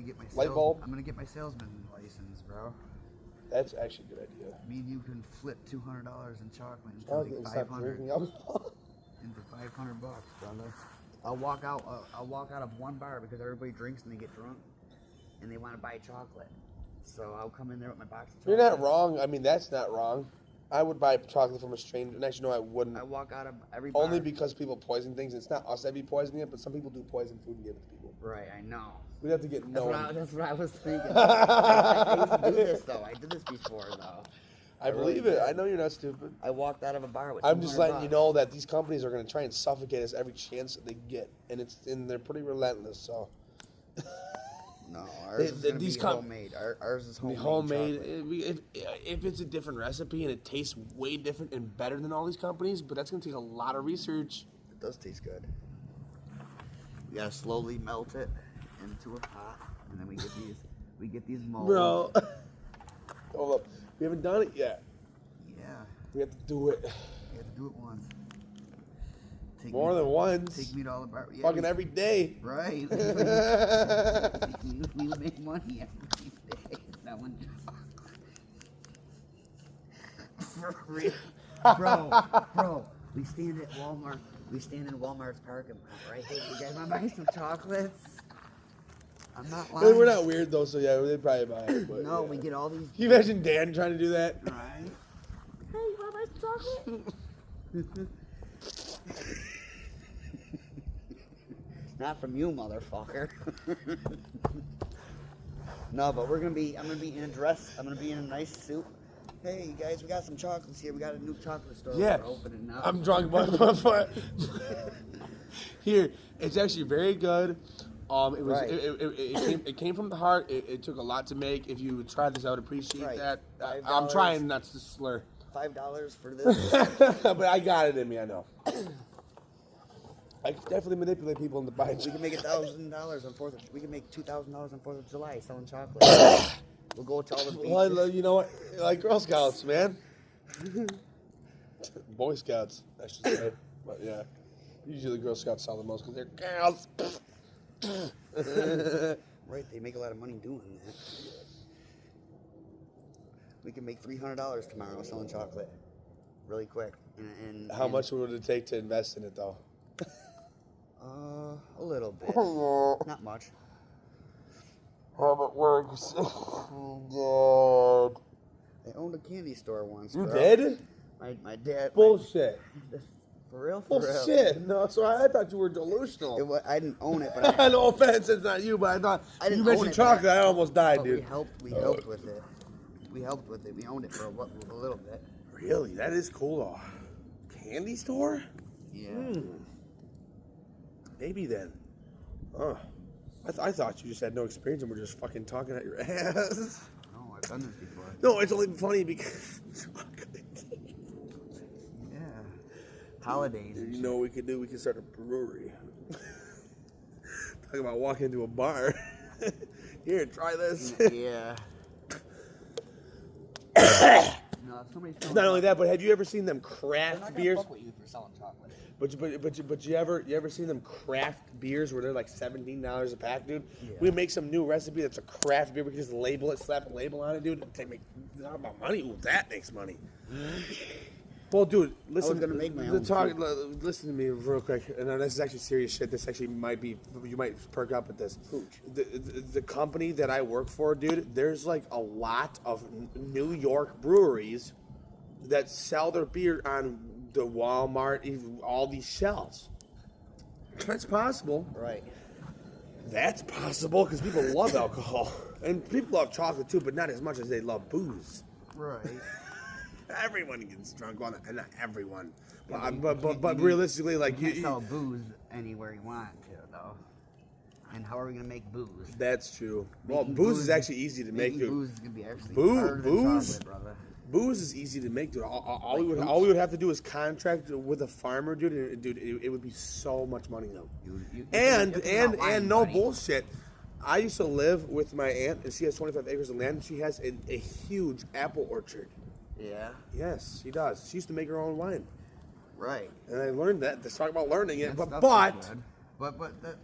get my light bulb. I'm gonna get my salesman license, bro. That's actually a good idea. Me and you can flip $200 in chocolate into Chocolate and like stop 500 drinking alcohol. into $500, brother. I'll walk out of one bar because everybody drinks and they get drunk, and they want to buy chocolate. So I'll come in there with my box of chocolate. You're not wrong. I mean, that's not wrong. I would buy chocolate from a stranger. And actually, no, I wouldn't. I walk out of every bar. Only because people poison things. It's not us that be poisoning it, but some people do poison food and give it to people. Right, I know. We'd have to get That's what I was thinking. I used to do this, though. I did this before, though. I believe it. I know you're not stupid. I walked out of a bar with I'm just letting $200. you know that these companies are going to try and suffocate us every chance that they get, and they're pretty relentless. So no, ours is gonna these be homemade. Ours is homemade. Homemade. If it's a different recipe and it tastes way different and better than all these companies, but that's going to take a lot of research. It does taste good. We gotta slowly melt it into a pot, and then we get these molds. Bro, hold up. We haven't done it yet. Yeah. We have to do it. We have to do it once. More than once. Take me to all the bar. Yeah, fucking every day. Right. we make money every day. That one. For real. Bro. We stand at Walmart. We stand in Walmart's parking lot, right? Hey, you guys want to buy some chocolates? I'm not lying. We're not weird though, so yeah, they'd probably buy it. But, no, yeah. we get all these. Can you imagine Dan trying to do that? Right. Hey, you want to buy some chocolate? Not from you, motherfucker. No, but I'm gonna be in a dress. I'm gonna be in a nice suit. Hey, you guys, we got some chocolates here. We got a new chocolate store. Yeah. We're opening now. I'm drunk, but here, it's actually very good. It was Right. it came from the heart. It took a lot to make. If you would try this, I would appreciate Right. that. $5. I'm trying not to slur. $5 for this. But I got it in me, I know. I can definitely manipulate people into buying. We can make $1,000 on 4th. We can make $2,000 on 4th of July selling chocolate. We'll go to all the beaches. Well, you know what? Like Girl Scouts, man. Boy Scouts, I should say. But yeah, usually the Girl Scouts sell the most because they're girls. Right, they make a lot of money doing that. We can make $300 tomorrow selling chocolate, really quick. And How much would it take to invest in it, though? A little bit, not much. How it works? Oh, God. I owned a candy store once. You bro. did? My dad. Bullshit. For real? For real. Bullshit. No, so I thought you were delusional. I didn't own it, but No offense, it's not you, but I thought I didn't you own mentioned it, chocolate. but I almost died, but dude. we helped with it. We helped with it. We owned it for a little bit. Really? That is cool, though. Candy store? Yeah. Maybe then. Oh. I thought you just had no experience and were just fucking talking at your ass. No, I've done this before. No, it's only funny because... Yeah. Holidays. and You shit. know what we could do? We could start a brewery. Talking about walking into a bar. Here, try this. Yeah. No, if somebody's It's not only that, but have you ever seen them they're craft not gonna beers? fuck with you for selling chocolate. But you ever seen them craft beers where they're like $17 a pack, dude? Yeah. We make some new recipe that's a craft beer. We can just label it, slap a label on it, dude. Make not about money. Ooh, that makes money. Well, dude, listen. gonna make my own too. Listen to me real quick. And this is actually serious shit. This actually might be. You might perk up with this. The company that I work for, dude. There's like a lot of New York breweries that sell their beer on the Walmart, even all these shelves. That's possible. Right. That's possible because people love alcohol and people love chocolate too, but not as much as they love booze. Right. Everyone gets drunk on it, and not everyone. Yeah, But realistically, like You can't sell booze anywhere you want to, though. And how are we gonna make booze? That's true. Well, Making booze is actually easy to make, Making dude. booze is gonna be actually Boo- harder than booze? chocolate, brother. Booze is easy to make, dude. All Like we would have to do is contract with a farmer, dude. And, dude, it would be so much money, though. You And it's about wine, no buddy. bullshit. I used to live with my aunt, and she has 25 acres of land. And she has a huge apple orchard. Yeah. Yes, she does. She used to make her own wine, Right. and I learned that. Let's talk about learning it. That But stuff's so good.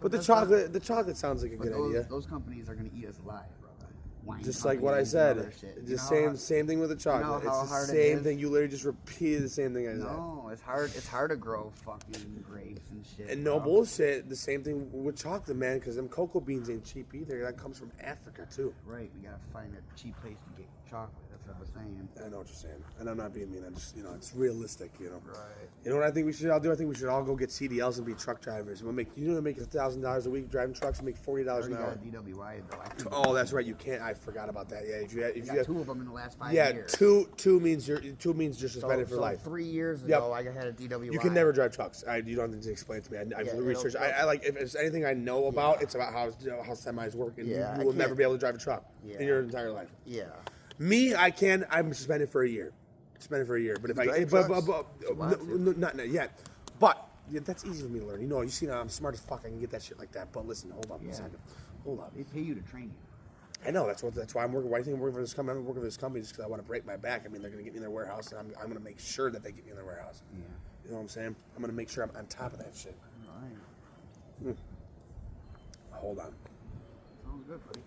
But the that stuff- chocolate sounds like a But good idea. those companies are gonna eat us alive, brother. Wine Just like what I companies and said. other shit. The You know how- same thing with the chocolate. how It's the hard it same is? thing. You literally just repeated the same thing I said. No, it's hard. It's hard to grow fucking grapes and shit. And no bro. bullshit. The same thing with chocolate, man. Because them cocoa beans ain't cheap either. That comes from Africa too. Right. We gotta find a cheap place to get chocolate. That's what I was saying. I know what you're saying, and I'm not being mean. I just, it's realistic, Right. You know what I think we should all do? I think we should all go get CDLs and be truck drivers. We'll make $1,000 a week driving trucks and make $40 I an already hour. got a DWI though. I can Oh, that's right. You can't. I forgot about that. Yeah, I got 2 of them in the last 5 yeah, years. two means you're suspended for so life. 3 years Yep. ago, I had a DWI. You can never drive trucks. You don't need to explain it to me. I've Yeah, researched. it'll- I like if it's anything I know about, it's about how semis work, and Yeah, you I will never can't- be able to drive a truck Yeah. in your entire life. Yeah. Me, I can. I'm suspended for a year. Suspended for a year. But if I, drive but, trucks? but, If you want to. not yet. But yeah, that's easy for me to learn. You see, I'm smart as fuck. I can get that shit like that. But listen, hold on Yeah. a second. Hold on. They pay you to train you. I know that's why I'm working. Why do you think I'm working for this company? I'm working for this company just because I want to break my back. I mean, they're going to get me in their warehouse, and I'm going to make sure that they get me in their warehouse. Yeah. You know what I'm saying? I'm going to make sure I'm on top of that shit. Right. Hold on. Sounds good, buddy.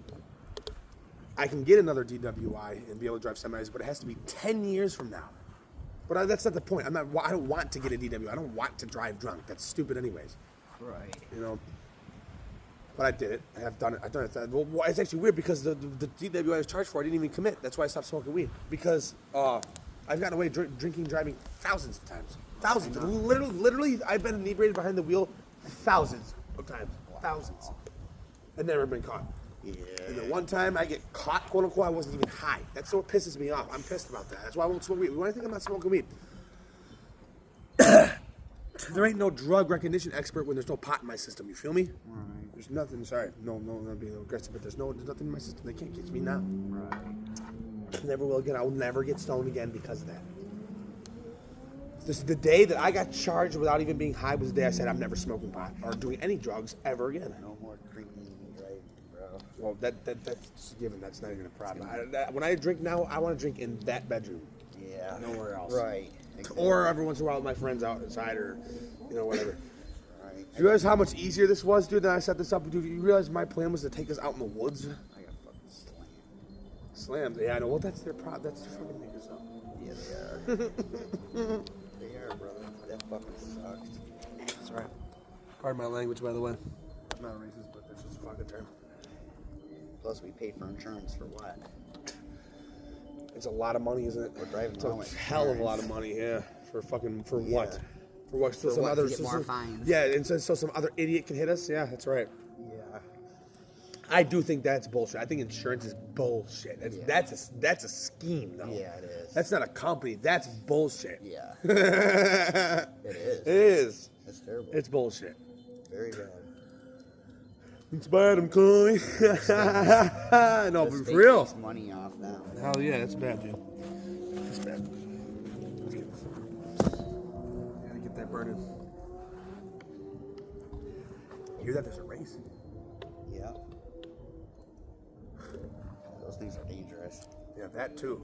I can get another DWI and be able to drive semis, but it has to be 10 years from now. But that's not the point. I don't want to get a DWI. I don't want to drive drunk. That's stupid, anyways. Right. But I did it. I've done it. Well, it's actually weird because the DWI I was charged for, I didn't even commit. That's why I stopped smoking weed. Because I've gotten away drinking, driving thousands of times. Thousands. Literally, I've been inebriated behind the wheel thousands. of times, thousands, and never been caught. Yeah. And the one time I get caught, quote unquote, I wasn't even high. That's what pisses me off. I'm pissed about that. That's why I won't smoke weed. When I think I'm not smoking weed, there ain't no drug recognition expert when there's no pot in my system. You feel me? Right. There's nothing. Sorry, no, not being aggressive, but there's nothing in my system. They can't catch me now. Right. Never will again. I will never get stoned again because of that. This is the day that I got charged without even being high was the day I said I'm never smoking pot or doing any drugs ever again. No more drinking and driving, bro. Well, that's just a given. That's not even a problem. When I drink now, I want to drink in that bedroom. Yeah. Nowhere else. Right. Exactly. Or every once in a while with my friends outside or, whatever. Right. Do you realize how much easier this was, dude, than I set this up? Dude, you realize my plan was to take us out in the woods? I got fucking slammed. Slammed. Yeah, I know. Well, that's their problem. That's their fucking niggas up. Yeah, they are. They are, brother. That fucking sucks. Sorry. Pardon my language, by the way. I'm not racist, but that's just a fucking term. Plus, we pay for insurance for what? It's a lot of money, isn't it? We're driving It's around a with hell of a lot of insurance. money, yeah. For what? For what? So For some what? other To get more fines? Yeah, and so some other idiot can hit us. Yeah, that's right. Yeah. I do think that's bullshit. I think insurance is bullshit. Yeah. That's a scheme, though. Yeah, it is. That's not a company. That's bullshit. Yeah. It It is. is. It's terrible. It's bullshit. Very bad. It's bad, I'm calling. No, The but state for real. makes money off them. Hell yeah, that's bad, dude. That's bad. Let's get this. Gotta get that burning. You hear that? There's a race. Yeah. Those things are dangerous. Yeah, that too.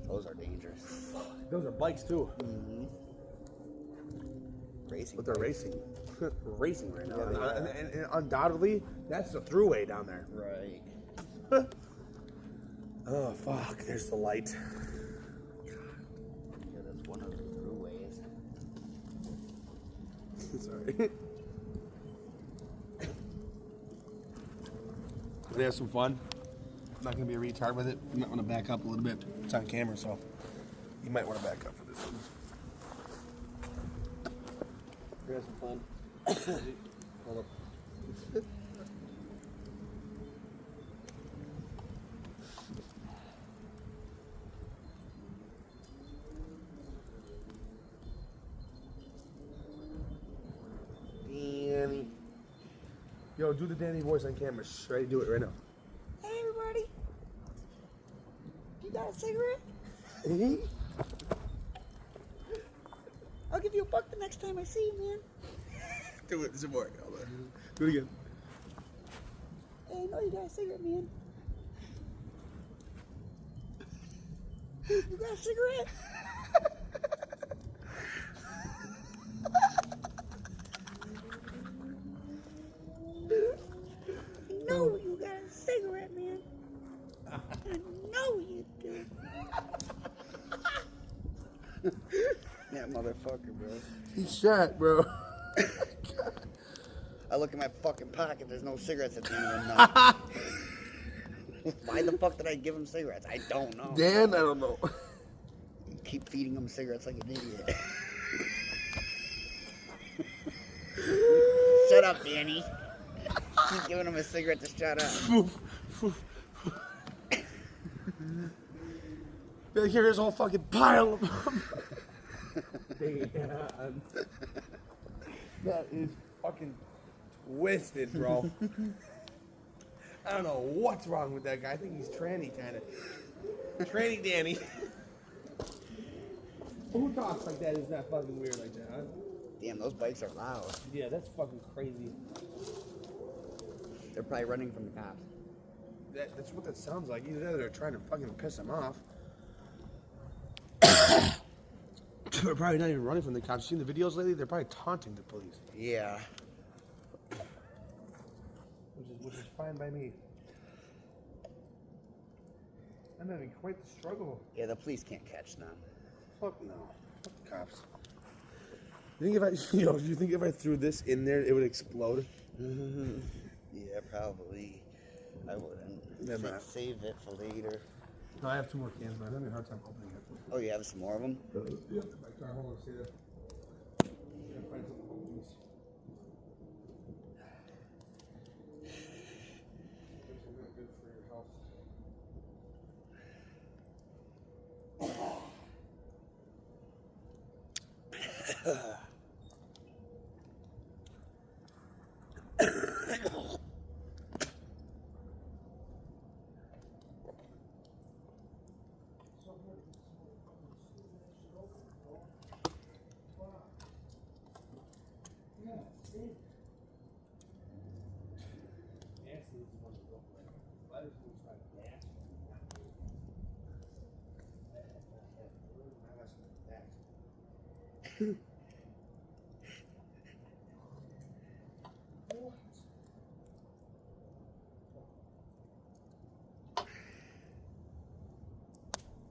Those are dangerous. Those are bikes too. Mm-hmm. Racing. But they're bikes. racing. Racing right now. Yeah, they are. And undoubtedly, that's the throughway down there. Right. Oh, fuck. There's the light. Yeah, that's one of the throughways. Sorry. Gonna have some fun. I'm not gonna be a retard with it. You might want to back up a little bit. It's on camera, so you might want to back up for this one. We're gonna have some fun. Hold up. Danny. Yo, do the Danny voice on camera. Ready? Do it right now. Hey, everybody. You got a cigarette? I'll give you $1 the next time I see you, man. Do it some more. Do it again. Hey, I know you got a cigarette, man. You got a cigarette? I know you got a cigarette, man. I know you do. That motherfucker, bro. He's shot, bro. I look in my fucking pocket, there's no cigarettes at the end of the night. Why the fuck did I give him cigarettes? I don't know. Dan, I don't know. Keep feeding him cigarettes like an idiot. Shut up, Danny. Keep giving him a cigarette to shut up. Here is a whole fucking pile of them. Damn. That is fucking twisted, bro. I don't know what's wrong with that guy. I think he's tranny, kind of. Tranny Danny. Who talks like that is not fucking weird like that, huh? Damn, those bikes are loud. Yeah, that's fucking crazy. They're probably running from the cops. That's what that sounds like. Either that or they're trying to fucking piss him off. They're probably not even running from the cops. You seen the videos lately? They're probably taunting the police. Yeah. Which is fine by me. I'm having quite the struggle. Yeah, the police can't catch them. Fuck no. Fuck the cops. You think if I, you think if I threw this in there, it would explode? Yeah, probably. I wouldn't. Save it for later. No, I have 2 more cans, but I'm having a hard time opening it. Oh, you have some more of them? Yep. My car, hold on, see that. Gotta find something to open this.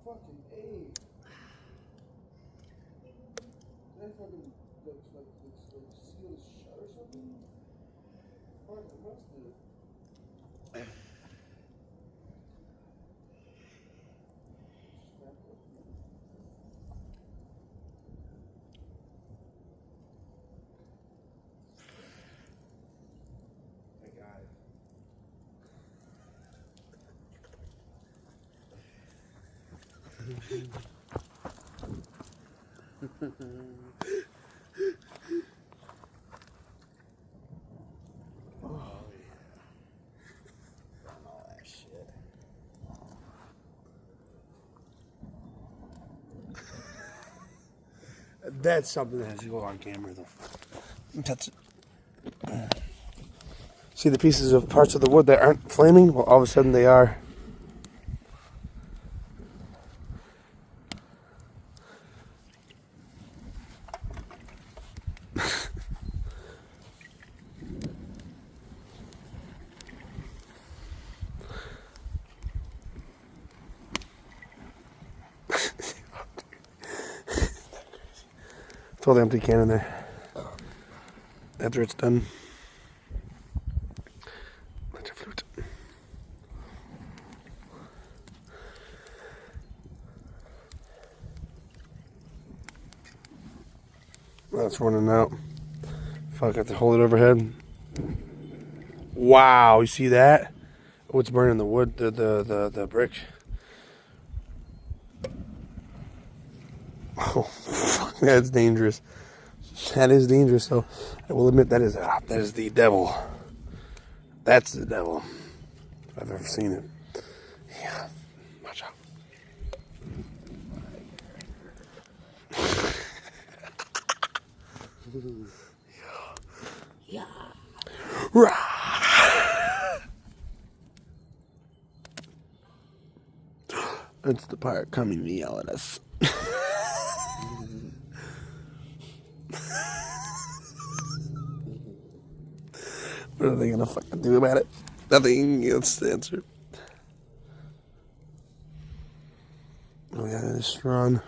Fucking A. That fucking looks like sealed shut or something. Fuck, it must have. I got it. Oh yeah. All that shit. That's something that has to go on camera though. That's it. See the pieces of parts of the wood that aren't flaming? Well, all of a sudden they are. Throw the empty can in there. After it's done. Let your flute. That's running out. Fuck, I have to hold it overhead. Wow, you see that? Oh, it's burning the wood, the brick. Oh, fuck, that's dangerous. That is dangerous. So I will admit that is the devil. That's the devil. If I've ever seen it. Yeah, watch out. Yeah. It's the pirate coming to yell at us. What are they gonna fucking do about it? Nothing. That's the answer. Oh yeah, this run.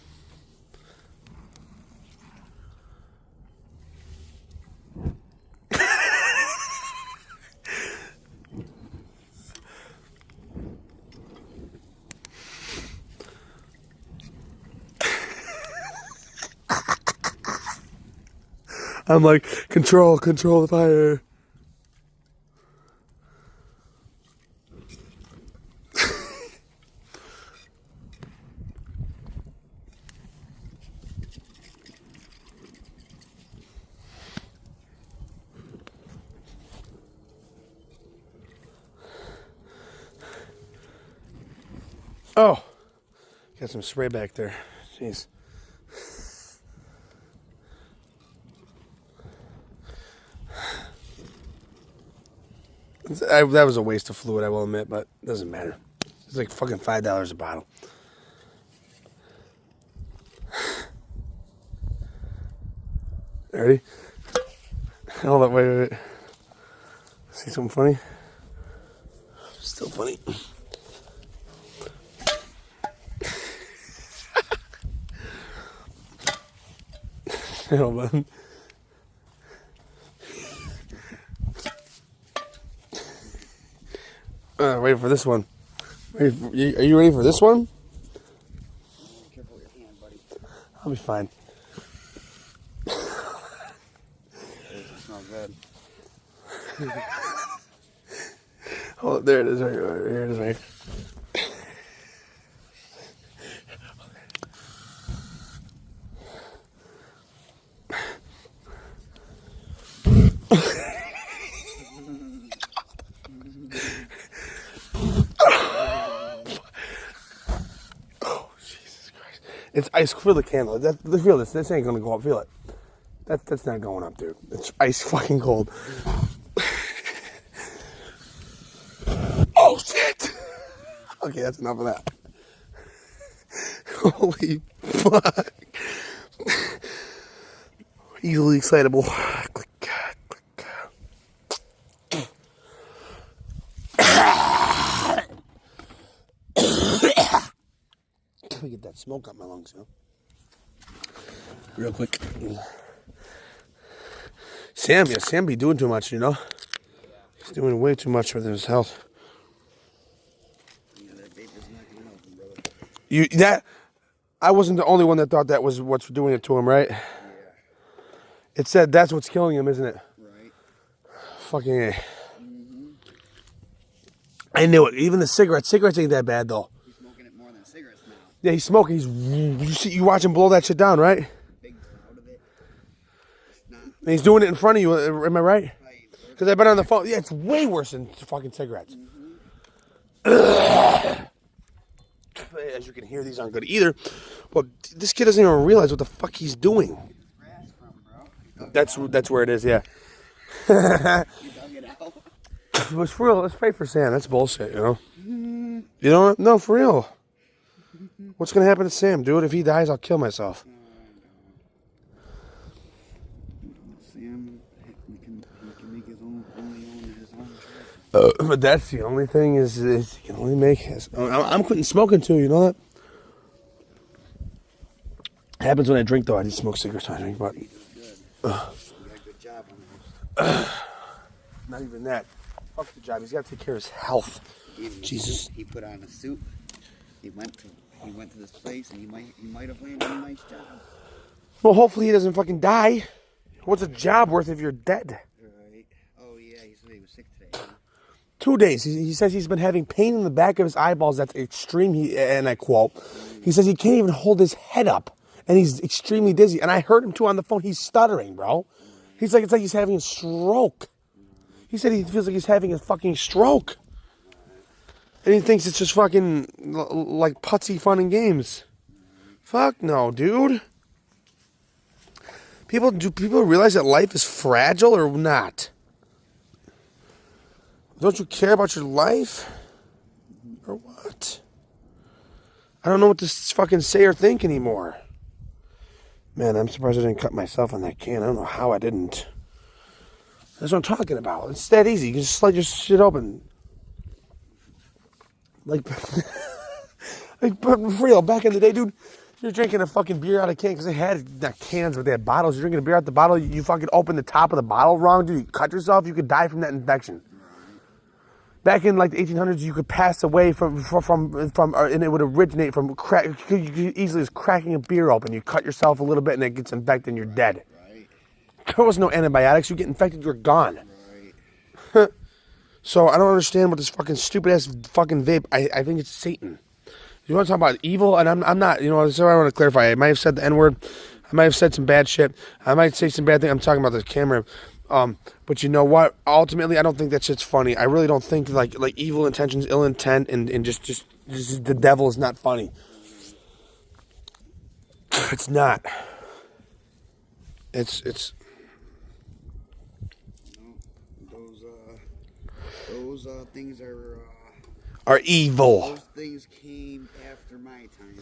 I'm like, control the fire. Oh, got some spray back there. Jeez. That was a waste of fluid, I will admit, but it doesn't matter. It's like fucking $5 a bottle. Ready? Hold up, wait. See something funny? Still funny. Hold on. Wait for this one. Are you ready for this one? Careful with your hand, buddy. I'll be fine. It doesn't smell good. Oh, there it is. Right here it is. Right. It's ice. Feel the candle. Feel this. This ain't gonna go up. Feel it. That's not going up, dude. It's ice fucking cold. Oh shit! Okay, that's enough of that. Holy fuck! Easily excitable. Click, click. Let me get that smoke out my lungs, you know? Real quick. Sam be doing too much, you know? He's doing way too much for his health. Yeah, that vape is not gonna help him, brother. I wasn't the only one that thought that was what's doing it to him, right? Yeah. It said that's what's killing him, isn't it? Right. Fucking A. I knew it. Even the cigarettes ain't that bad though. He's smoking it more than cigarettes now. Yeah, he's smoking. You watch him blow that shit down, right? Big cloud of it. It's not And he's doing it in front of you. Am I right? right. Because I've been on the phone. Yeah, it's way worse than fucking cigarettes. As you can hear, these aren't good either. Well, this kid doesn't even realize what the fuck he's doing. Grass from, bro. That's where it is. Yeah. You dug it out. But for real, let's pray for Sam. That's bullshit, you know? You know? No, for real. What's going to happen to Sam, dude? If he dies, I'll kill myself. Sam, he can make his own But that's the only thing is he can only make his. I'm quitting smoking too, you know that? Happens when I drink, though. I just smoke cigarettes when I drink, but. Good. You got a good job on this. Not even that. Fuck the job. He's got to take care of his health. Jesus. He put on a suit. He went to this place, and he might have landed a nice job. Well, hopefully he doesn't fucking die. What's a job worth if you're dead? Right. Oh yeah, he said he was sick today. Huh? 2 days. He says he's been having pain in the back of his eyeballs. That's extreme. And I quote, he says he can't even hold his head up, and he's extremely dizzy. And I heard him too on the phone. He's stuttering, bro. He's like, it's like he's having a stroke. He said he feels like he's having a fucking stroke. And he thinks it's just fucking like putsy fun and games. Fuck no, dude. Do people realize that life is fragile or not? Don't you care about your life? Or what? I don't know what to fucking say or think anymore. Man, I'm surprised I didn't cut myself on that can. I don't know how I didn't. That's what I'm talking about. It's that easy. You can just slide your shit open. Like for real, back in the day, dude, you're drinking a fucking beer out of a can, because they had not cans, but they had bottles. You're drinking a beer out the bottle, you fucking open the top of the bottle wrong, dude. You cut yourself, you could die from that infection. Back in like the 1800s, you could pass away from and it would originate from you could easily just cracking a beer open. You cut yourself a little bit and it gets infected and you're dead. Right. There was no antibiotics. You get infected, you're gone. Right. So I don't understand what this fucking stupid ass fucking vape. I think it's Satan. You want to talk about evil? And I'm not. You know, so I want to clarify. I might have said the N word. I might have said some bad shit. I might say some bad things. I'm talking about the camera. But you know what? Ultimately, I don't think that shit's funny. I really don't think like evil intentions, ill intent, and just the devil is not funny. It's not. It's. Those things Are evil. Those things came after my time,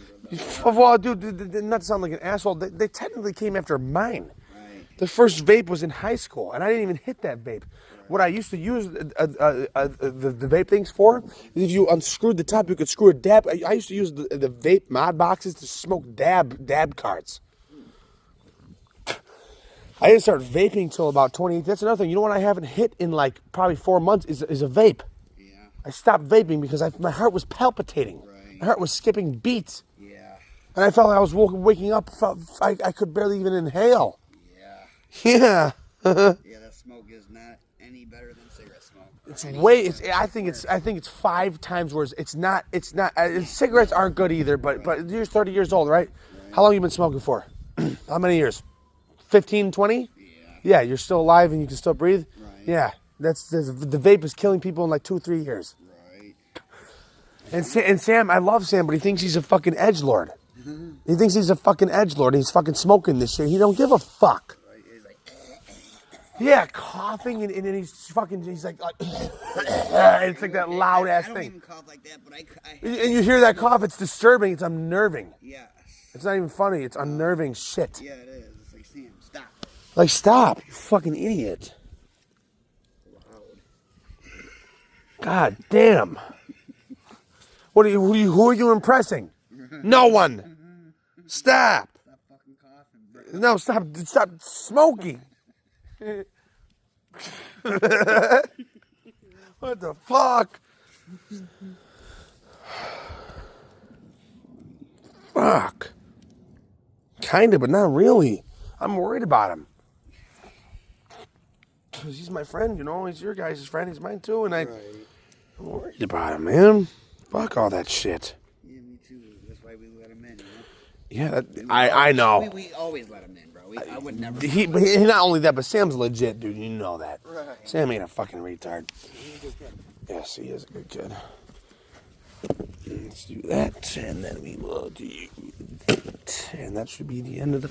brother. Well, dude, not to sound like an asshole, they technically came after mine. Right. The first vape was in high school, and I didn't even hit that vape. Right. What I used to use the vape things for is if you unscrewed the top, you could screw a dab. I used to use the vape mod boxes to smoke dab cards. I didn't start vaping till about 28. That's another thing. You know what I haven't hit in like probably 4 months is a vape. Yeah. I stopped vaping because my heart was palpitating. Right. My heart was skipping beats. Yeah. And I felt like I was waking up. I could barely even inhale. Yeah. Yeah. Yeah, that smoke is not any better than cigarette smoke. I think it's 5 times worse. It's not. Cigarettes aren't good either. But you're 30 years old, right? How long have you been smoking for? How many years? 15, 20? Yeah, you're still alive and you can still breathe? Right. Yeah, the vape is killing people in like 2-3 years. Right. And Sam, I love Sam, but he thinks he's a fucking edgelord. He thinks he's a fucking edgelord and he's fucking smoking this shit. He don't give a fuck. He's like, Yeah, coughing and then he's like it's like that loud ass I don't thing. even cough like that, but I And you hear that cough, it's disturbing, it's unnerving. yes. It's not even funny, it's unnerving shit. Yeah, it is. It's like, Sam, stop. Like, stop, you fucking idiot. Loud. God damn. Who are you impressing? No one. Stop. Stop fucking coughing, bro. No, stop smoking. What the fuck? Fuck. Kinda, but not really. I'm worried about him. Because he's my friend, you know. He's your guys' friend. He's mine too. And I'm worried about him, man. Fuck all that shit. Yeah, me too. That's why we let him in, Yeah, I know. We always let him in, bro. I would never. But he not only that, but Sam's legit, dude. You know that. Right. Sam ain't a fucking retard. He's a good kid. Yes, he is a good kid. Let's do that, and then we will do that. And that should be the end of the...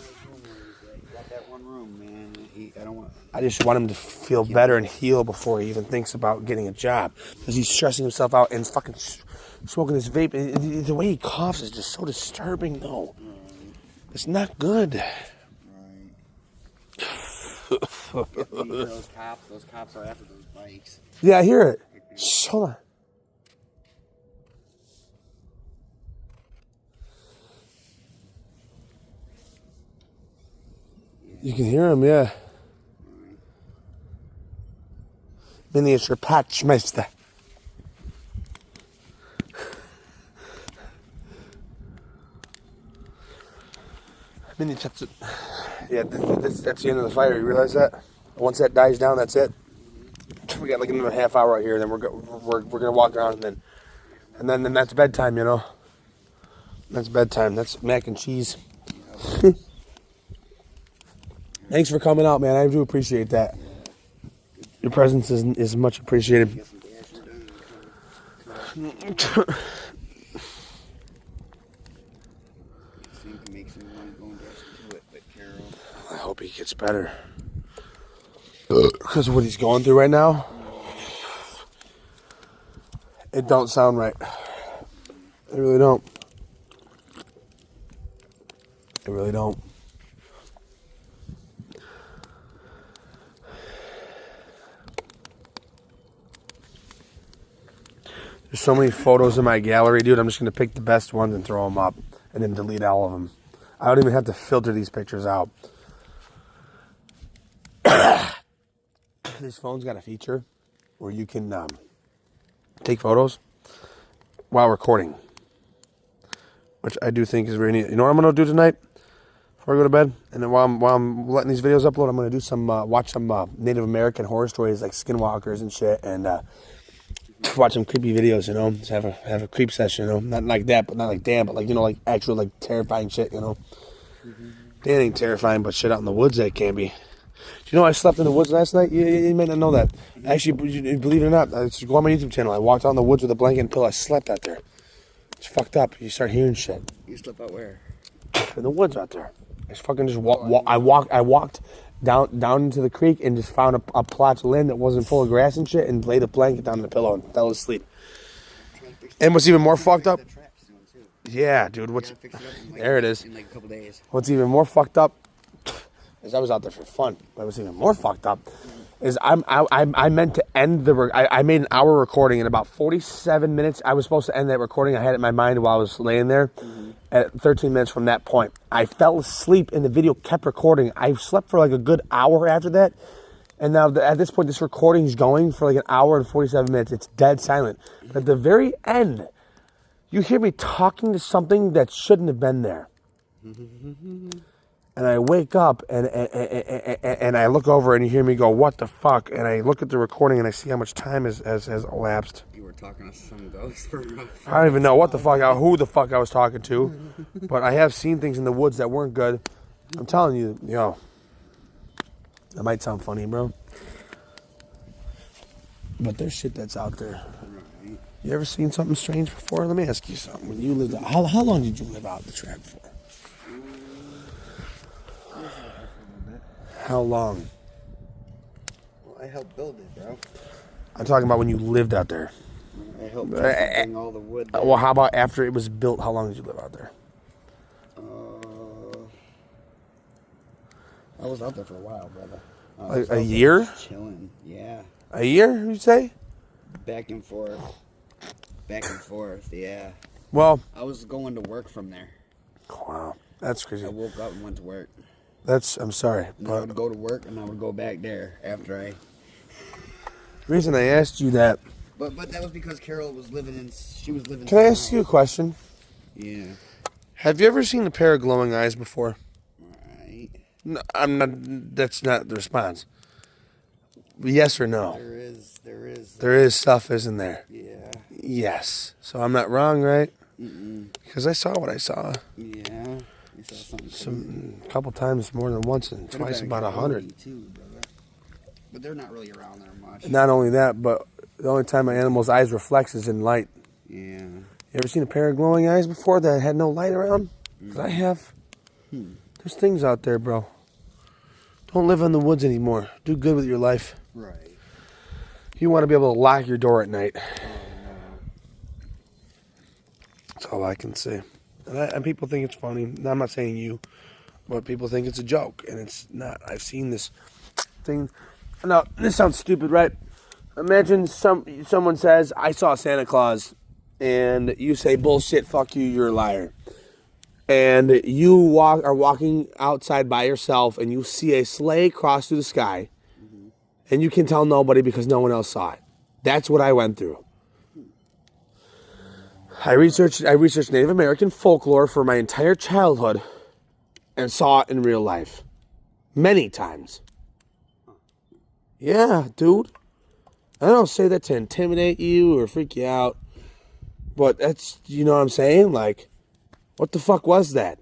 Got that one room, man. I don't want... I just want him to feel better and heal before he even thinks about getting a job. Because he's stressing himself out and fucking smoking this vape. And the way he coughs is just so disturbing, though. It's not good. Those cops are after those bikes. Yeah, I hear it. Hold on. You can hear him, yeah. Miniature Patchmeister. Miniature. Yeah, that's the end of the fire. You realize that? Once that dies down, that's it. We got like another half hour out here, then we're gonna walk around, and then that's bedtime. You know, that's bedtime. That's mac and cheese. Thanks for coming out, man. I do appreciate that. Your presence is much appreciated. I hope he gets better. Because of what he's going through right now, it don't sound right. It really don't. It really don't. There's so many photos in my gallery, dude. I'm just going to pick the best ones and throw them up and then delete all of them. I don't even have to filter these pictures out. This phone's got a feature where you can take photos while recording, which I do think is very neat. You know what I'm going to do tonight before I go to bed? And then while I'm letting these videos upload, I'm going to do some watch some Native American horror stories like skinwalkers and shit, and watch some creepy videos, you know. Just have a creep session, you know. Not like that, but not like Dan, but like, you know, like actual like terrifying shit, you know. Dan ain't terrifying, but shit out in the woods that can be. Do you know I slept in the woods last night? You may not know that. Actually, believe it or not, just go on my YouTube channel. I walked out in the woods with a blanket and pillow. I slept out there. It's fucked up. You start hearing shit. You slept out where? In the woods out there. I fucking just I walked down into the creek and just found a plot of land that wasn't full of grass and shit and laid a blanket down on the pillow and fell asleep. And what's even more fucked up? Yeah, dude. There it is. In like a couple days. What's even more fucked up is I was out there for fun. But what's even more fucked up is I meant to end I made an hour recording in about 47 minutes. I was supposed to end that recording. I had it in my mind while I was laying there. At 13 minutes from that point, I fell asleep and the video kept recording. I slept for like a good hour after that. And now at this point, this recording is going for like an hour and 47 minutes. It's dead silent. But at the very end, you hear me talking to something that shouldn't have been there. And I wake up and I look over and you hear me go, what the fuck? And I look at the recording and I see how much time has elapsed. You were talking to some ghost for I don't even know what the fuck, who the fuck I was talking to. But I have seen things in the woods that weren't good. I'm telling you, yo, that might sound funny, bro. But there's shit that's out there. You ever seen something strange before? Let me ask you something. When you lived out, how long did you live out the track for? How long? Well, I helped build it, bro. I'm talking about when you lived out there. I helped bring all the wood there. Well, how about after it was built? How long did you live out there? I was out there for a while, brother. A year? Chilling, yeah. A year, you say? Back and forth, yeah. Well, I was going to work from there. wow, that's crazy. I woke up and went to work. I'm sorry. And I would go to work and I would go back there after I... The reason I asked you that... But that was because Carol was living in... She was living... Can I ask you a question? Yeah. Have you ever seen a pair of glowing eyes before? Right. No, I'm not... That's not the response. Yes or no? There is. There is stuff, isn't there? Yeah. Yes. So I'm not wrong, right? Mm-mm. Because I saw what I saw. Yeah. You saw something. A couple times more than once and Could've twice been about 100. too, brother. But they're not really around there much. Not only that, but the only time an animal's eyes reflects is in light. Yeah. You ever seen a pair of glowing eyes before that had no light around? 'Cause I have. There's things out there, bro. Don't live in the woods anymore. Do good with your life. Right. You want to be able to lock your door at night. That's all I can say. And people think it's funny. I'm not saying you, but people think it's a joke, and it's not. I've seen this thing. Now, this sounds stupid, right? Imagine someone says, I saw Santa Claus, and you say, bullshit, fuck you, you're a liar. And you are walking outside by yourself, and you see a sleigh cross through the sky, and you can tell nobody because no one else saw it. That's what I went through. I researched Native American folklore for my entire childhood and saw it in real life. Many times. Yeah, dude. I don't say that to intimidate you or freak you out. But that's, you know what I'm saying? Like, what the fuck was that?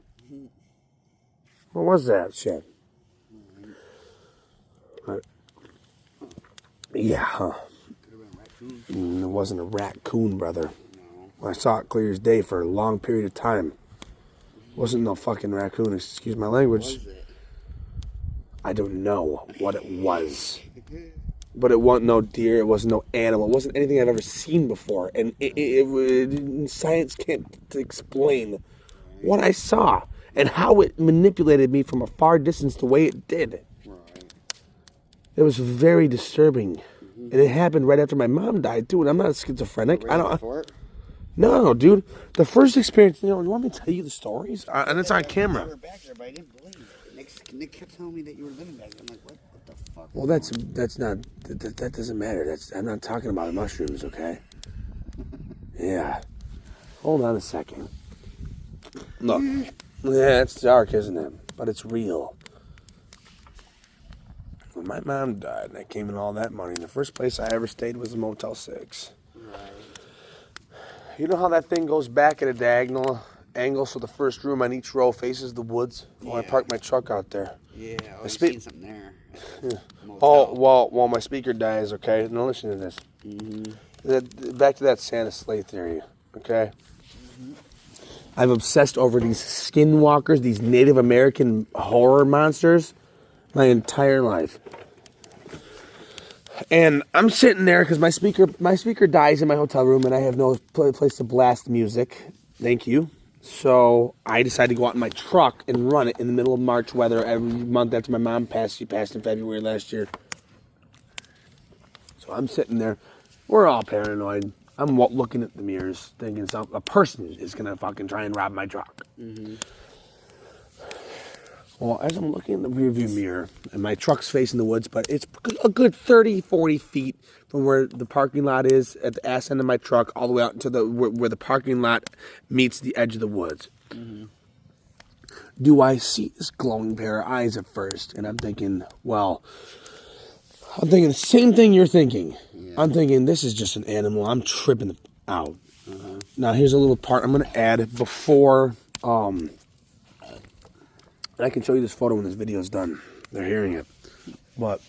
What was that shit? Yeah, huh? It wasn't a raccoon, brother. I saw it clear as day for a long period of time. Wasn't no fucking raccoon, excuse my language. What was it? I don't know what it was. But it wasn't no deer, it wasn't no animal, it wasn't anything I've ever seen before. And science can't explain what I saw and how it manipulated me from a far distance the way it did. Right. It was very disturbing. And it happened right after my mom died, too. And I'm not schizophrenic. I don't. No, dude. The first experience, you want me to tell you the stories? And it's on camera. You were back there, but I didn't believe it. Nick kept telling me that you were living back there. I'm like, what the fuck? Well, that's not, that doesn't matter. I'm not talking about mushrooms, okay? Yeah. Hold on a second. Look. Yeah, it's dark, isn't it? But it's real. When my mom died and I came in all that money, the first place I ever stayed was a Motel 6. Right. You know how that thing goes back at a diagonal angle, so the first room on each row faces the woods? Well, I parked my truck out there. Yeah, I've seen something there. Oh, well, my speaker dies, okay? Now listen to this. Back to that Santa sleigh theory, okay? I've obsessed over these skinwalkers, these Native American horror monsters, my entire life. And I'm sitting there because my speaker dies in my hotel room and I have no place to blast music. Thank you. So I decided to go out in my truck and run it in the middle of March weather every month after my mom passed. She passed in February last year. So I'm sitting there. We're all paranoid. I'm looking at the mirrors thinking a person is going to fucking try and rob my truck. Well, as I'm looking in the rearview mirror, and my truck's facing the woods, but it's a good 30, 40 feet from where the parking lot is at the ass end of my truck, all the way out to where the parking lot meets the edge of the woods. Do I see this glowing pair of eyes at first? And I'm thinking the same thing you're thinking. Yeah. I'm thinking, this is just an animal. I'm tripping out. Now, here's a little part I'm going to add before... And I can show you this photo when this video is done. They're hearing it. But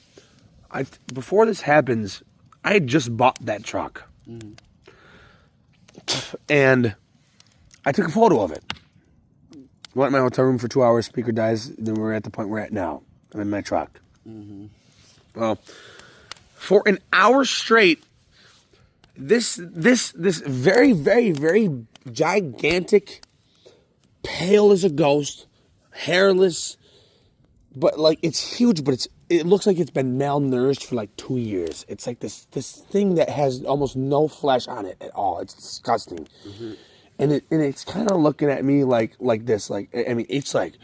before this happens, I had just bought that truck. And I took a photo of it. Went in my hotel room for 2 hours. Speaker dies. Then we're at the point we're at now. I'm in my truck. Mm-hmm. Well, for an hour straight, this very, very, very gigantic, pale as a ghost, hairless, but like it's huge, but it looks like it's been malnourished for like 2 years. It's like this thing that has almost no flesh on it at all. It's disgusting. Mm-hmm. And it's kind of looking at me like this. Like, I mean, it's like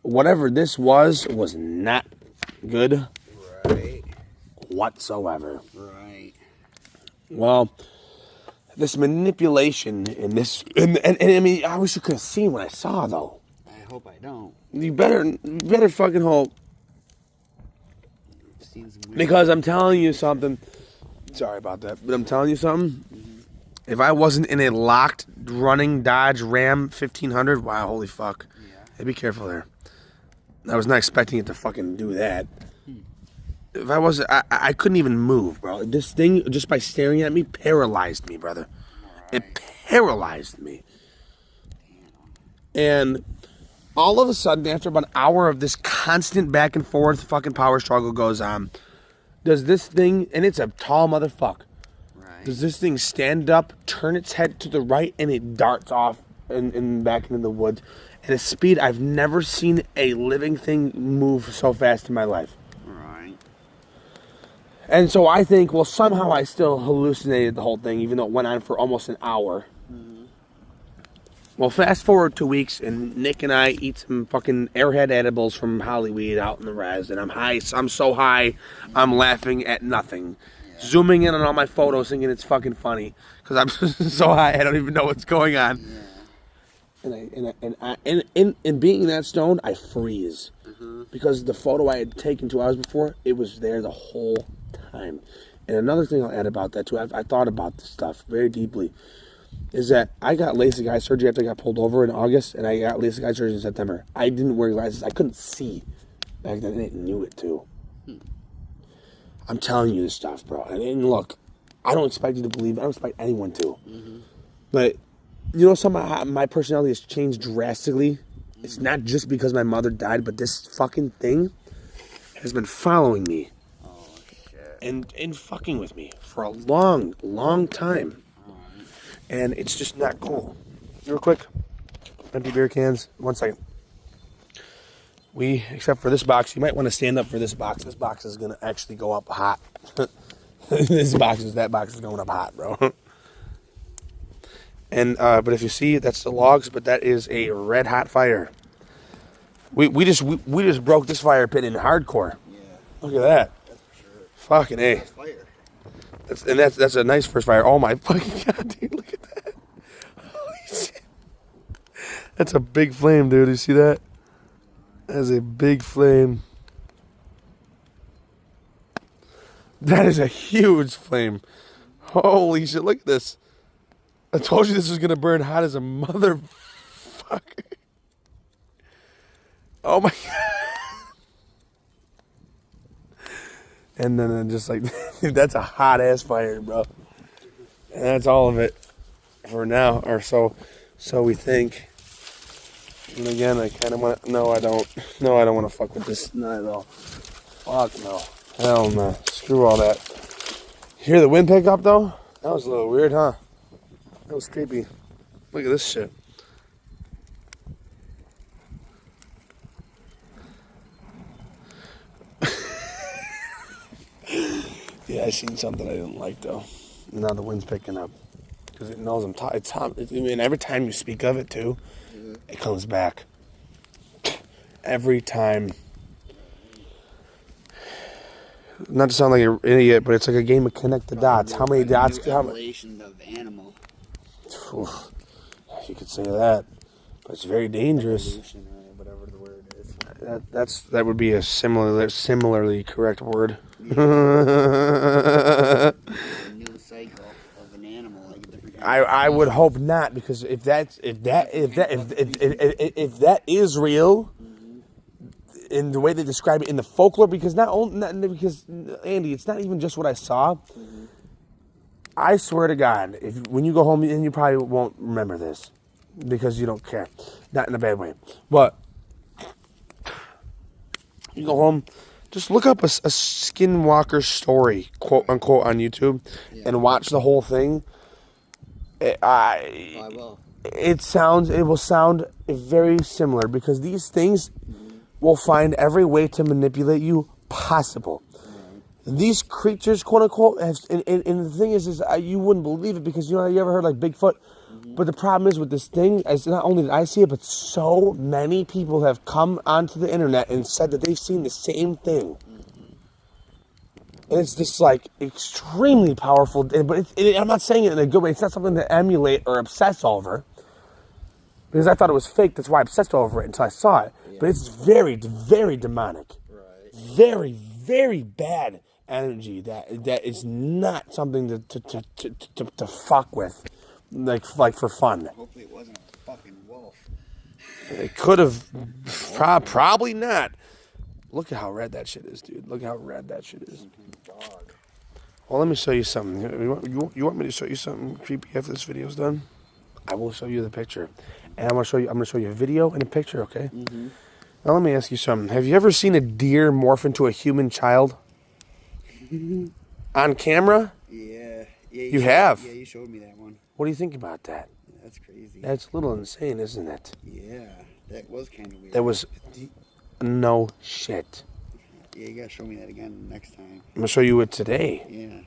whatever this was not good. Right. Whatsoever. Right. Well, this manipulation and this, and I mean, I wish you could have seen what I saw, though. I hope I don't. You better fucking hope. Because I'm telling you something. Sorry about that, but I'm telling you something. Mm-hmm. If I wasn't in a locked, running Dodge Ram 1500, wow, holy fuck. Yeah. Hey, be careful there. I was not expecting it to fucking do that. If I wasn't, I couldn't even move, bro. This thing, just by staring at me, paralyzed me, brother. Right. It paralyzed me. And all of a sudden, after about an hour of this constant back and forth fucking power struggle goes on, does this thing, and it's a tall motherfucker, right. Does this thing stand up, turn its head to the right, and it darts off and back into the woods at a speed I've never seen a living thing move so fast in my life. And so I think, well, somehow I still hallucinated the whole thing, even though it went on for almost an hour. Mm-hmm. Well, fast forward 2 weeks, and Nick and I eat some fucking Airhead edibles from Hollyweed out in the res, and I'm high. I'm so high, I'm laughing at nothing. Yeah. Zooming in on all my photos, thinking it's fucking funny, because I'm so high, I don't even know what's going on. Yeah. And being that stoned, I freeze. Mm-hmm. Because the photo I had taken 2 hours before, it was there the whole time. And another thing I'll add about that too, I thought about this stuff very deeply, is that I got LASIK eye surgery after I got pulled over in August, and I got LASIK eye surgery in September. I didn't wear glasses. I couldn't see back then, and I knew it too. I'm telling you this stuff, bro. And look, I don't expect you to believe it. I don't expect anyone to. Mm-hmm. But you know, my personality has changed drastically. It's not just because my mother died, but this fucking thing has been following me. Oh, shit. And fucking with me for a long, long time. Right. And it's just not cool. Real quick, empty beer cans. 1 second. Except for this box, you might want to stand up for this box. This box is going to actually go up hot. That box is going up hot, bro. And but if you see, that's the logs, but that is a red hot fire. We just broke this fire pit in hardcore. Yeah. Look at that. That's for sure. Fucking A. Nice fire. That's a nice first fire. Oh my fucking god, dude! Look at that. Holy shit. That's a big flame, dude. You see that? That's a big flame. That is a huge flame. Holy shit! Look at this. I told you this was gonna burn hot as a motherfucker. Oh my god. And then just like, that's a hot ass fire, bro. And that's all of it for now, or so we think. And again, I kind of want to, no, I don't want to fuck with this, not at all. Fuck no. Hell no. Screw all that. Hear the wind pick up though? That was a little weird, huh? That was creepy. Look at this shit. Yeah, I seen something I didn't like though. Now the wind's picking up because it knows I'm tired. I mean, every time you speak of it too, it comes back. Every time. Not to sound like an idiot, but it's like a game of connect the dots. How many dots? Revelation of animal. Oof, you could say that, but it's very dangerous. Whatever the word is. That would be a similarly correct word. Yeah. A new cycle of an animal, like a different. I would hope not, because if that is real, in the way they describe it in the folklore, because because Andy, it's not even just what I saw. I swear to God, when you go home, and you probably won't remember this because you don't care. Not in a bad way. But you go home, just look up a Skinwalker story, quote unquote, on YouTube, and watch the whole thing. I will. It will sound very similar because these things will find every way to manipulate you possible. These creatures, quote unquote, and the thing is you wouldn't believe it because you ever heard like Bigfoot? But the problem is with this thing, is not only did I see it, but so many people have come onto the internet and said that they've seen the same thing. And it's just like extremely powerful. But I'm not saying it in a good way. It's not something to emulate or obsess over. Because I thought it was fake. That's why I obsessed over it until I saw it. Yeah. But it's very, very demonic. Right. Very, very bad energy that is not something to fuck with. Like for fun. Hopefully it wasn't a fucking wolf. It could have. Probably not. Look at how red that shit is, dude. Look at how red that shit is. Dog. Well, let me show you something. You want me to show you something creepy after this video's done? I will show you the picture. And I'm gonna show you a video and a picture, okay? Mm-hmm. Now let me ask you something. Have you ever seen a deer morph into a human child? On camera? Yeah. You have? Yeah, you showed me that one. What do you think about that? That's crazy. That's a little insane, isn't it? Yeah, that was kind of weird. That was no shit. Yeah, you gotta show me that again next time. I'm gonna show you it today. Yeah.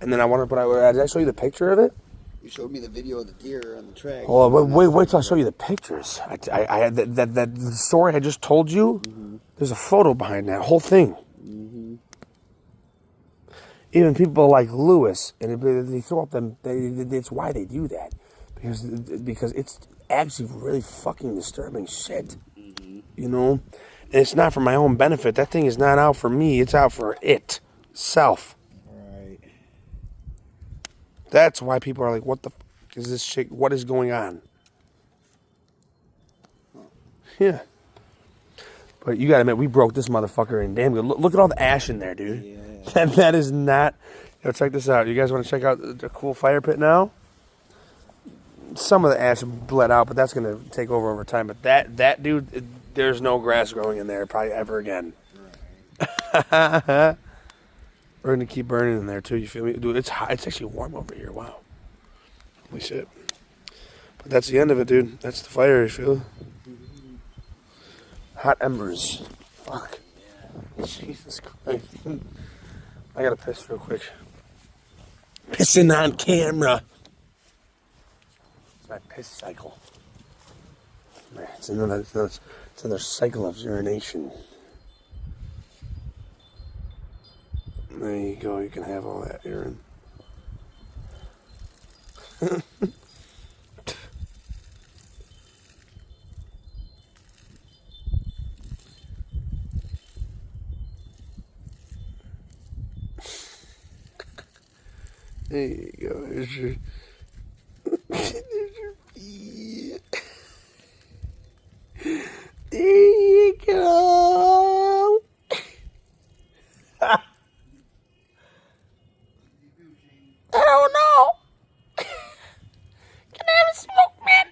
And then did I show you the picture of it? You showed me the video of the deer on the track. Oh, wait till I show you the pictures. I had that story I just told you. Mm-hmm. There's a photo behind that whole thing. Mm-hmm. Even people like Lewis, and they throw up them. It's why they do that, because it's actually really fucking disturbing shit. Mm-hmm. You know, and it's not for my own benefit. That thing is not out for me. It's out for itself. Right. That's why people are like, "What the fuck is this shit? What is going on?" Yeah. But you gotta admit, we broke this motherfucker in damn good. Look at all the ash in there, dude. Yeah. That is not... check this out. You guys want to check out the cool fire pit now? Some of the ash bled out, but that's going to take over time. But that dude, there's no grass growing in there probably ever again. Right. We're going to keep burning in there, too. You feel me? Dude, it's hot. It's actually warm over here. Wow. Holy shit. But that's the end of it, dude. That's the fire, you feel? Hot embers. Fuck. Jesus Christ. I gotta piss real quick. Pissing on camera. It's my piss cycle. It's another cycle of urination. There you go. You can have all that urine. There you go. There's your pee. There you go. I don't know. Can I have a smoke, man?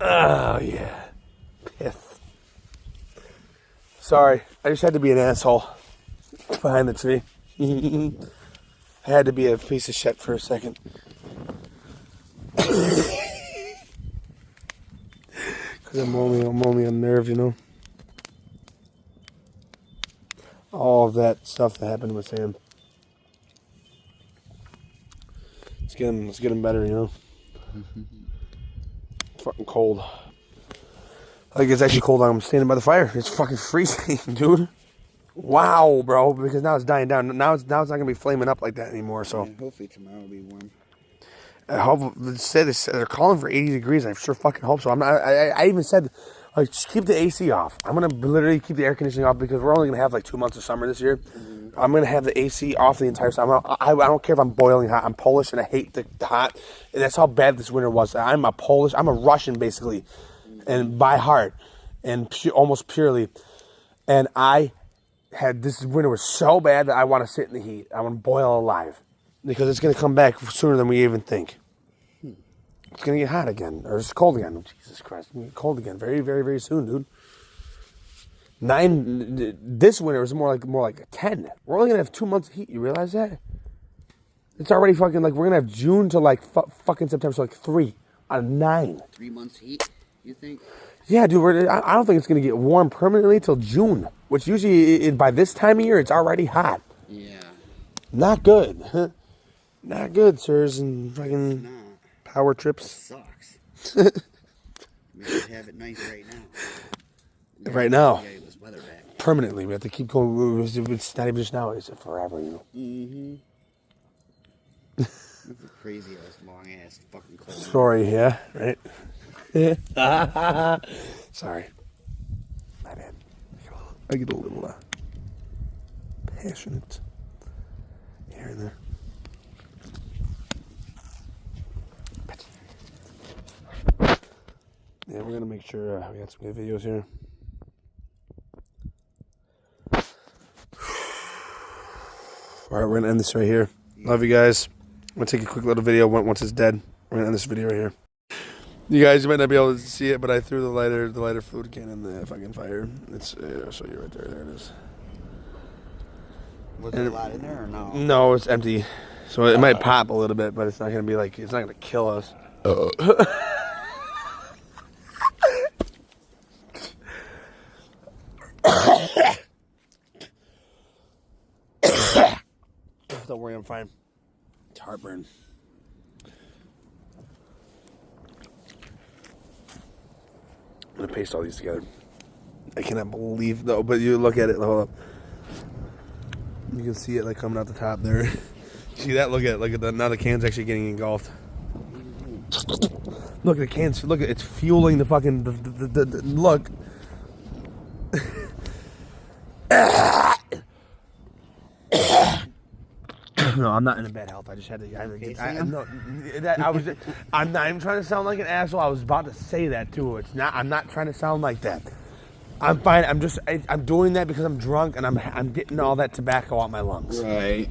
Oh, yeah. Pith. Sorry. I just had to be an asshole. Behind the tree. I had to be a piece of shit for a second. Because I'm only unnerved, you know. All of that stuff that happened with Sam. Let's get him better, you know. It's fucking cold. I think it's actually cold. I'm standing by the fire. It's fucking freezing, dude. Wow, bro, because now it's dying down. Now it's not gonna be flaming up like that anymore. So yeah, hopefully tomorrow will be warm. I hope they're calling for 80 degrees. I sure fucking hope so. I even said, like, just keep the AC off. I'm gonna literally keep the air conditioning off because we're only gonna have like 2 months of summer this year. Mm-hmm. I'm gonna have the AC off the entire summer. I don't care if I'm boiling hot. I'm Polish and I hate the hot. And that's how bad this winter was. I'm a Russian basically, and by heart, and almost purely, and I this winter was so bad that I want to sit in the heat. I want to boil alive because it's going to come back sooner than we even think. It's going to get hot again, or it's cold again. Oh, Jesus Christ, it's going to get cold again very, very, very soon, dude. This winter is more like a 10. We're only going to have 2 months of heat. You realize that? It's already fucking like we're going to have June to like fucking September, so like 3 out of 9. 3 months heat, you think? Yeah, dude, I don't think it's going to get warm permanently till June, which usually by this time of year, it's already hot. Yeah. Not good. Not good, sirs, and fucking power trips. Sucks. We should have it nice right now. Yeah, Right now. Yeah, this weather back. Permanently. We have to keep going. It's not even just now, it's forever, you know. Mm-hmm. That's a crazy ass, long ass fucking cold. Story, yeah, right? Sorry. My bad. I get a little passionate here and there. Yeah, we're gonna make sure we got some good videos here. All right, we're gonna end this right here. Love you guys. I'm gonna take a quick little video once it's dead. We're gonna end this video right here. You guys might not be able to see it, but I threw the lighter fluid can in the fucking fire. It's I'll show you right there. There it is. Was there a lot in there or no? No, it's empty. So it might pop a little bit, but it's not gonna be like it's not gonna kill us. Don't worry, I'm fine. It's heartburn. I'm gonna paste all these together. I cannot believe though, but you look at it. Hold up. You can see it like coming out the top there. See that? Look at that. Now the can's actually getting engulfed. Look at the cans. Look at it's fueling the fucking the look. No, I'm not in a bad health. I just had to. I'm not even trying to sound like an asshole. I was about to say that too. It's not. I'm not trying to sound like that. I'm fine. I'm doing that because I'm drunk and I'm getting all that tobacco out my lungs. Right.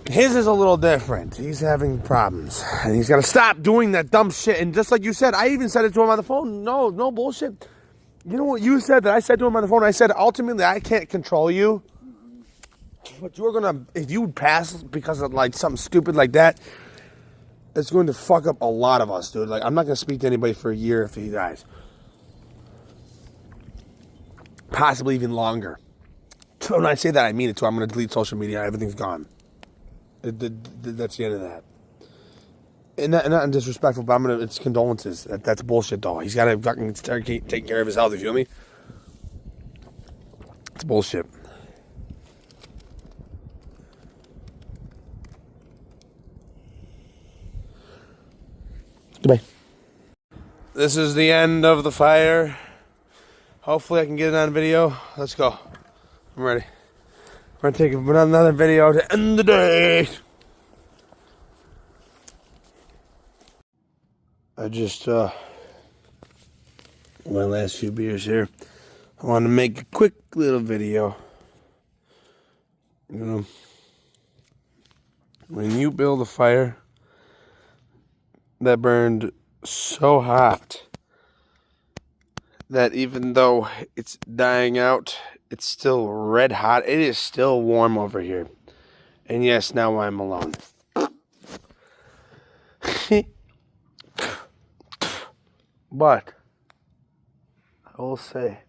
His is a little different. He's having problems and he's got to stop doing that dumb shit. And just like you said, I even said it to him on the phone. No bullshit. You know what you said that I said to him on the phone? I said ultimately I can't control you. But you're gonna, if you pass because of like something stupid like that, it's going to fuck up a lot of us, dude. Like, I'm not gonna speak to anybody for a year if he dies. Possibly even longer. So when I say that, I mean it too. I'm gonna delete social media. Everything's gone. That's the end of that. And not disrespectful, but it's condolences. That's bullshit, though. He's gotta fucking start taking care of his health. You feel me? It's bullshit. Goodbye. This is the end of the fire. Hopefully I can get it on video. Let's go. I'm ready. We're going to take another video to end the day. I just, my last few beers here. I want to make a quick little video. You know, when you build a fire that burned so hot that even though it's dying out, it's still red hot. It is still warm over here. And yes, now I'm alone. But I will say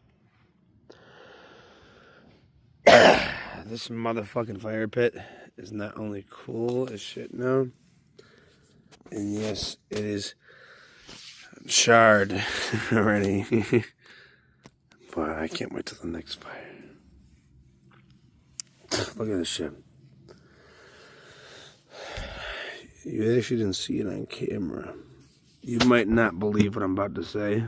this motherfucking fire pit is not only cool as shit now, and yes, it is charred already. But I can't wait till the next fire. Look at this shit. You actually didn't see it on camera. You might not believe what I'm about to say,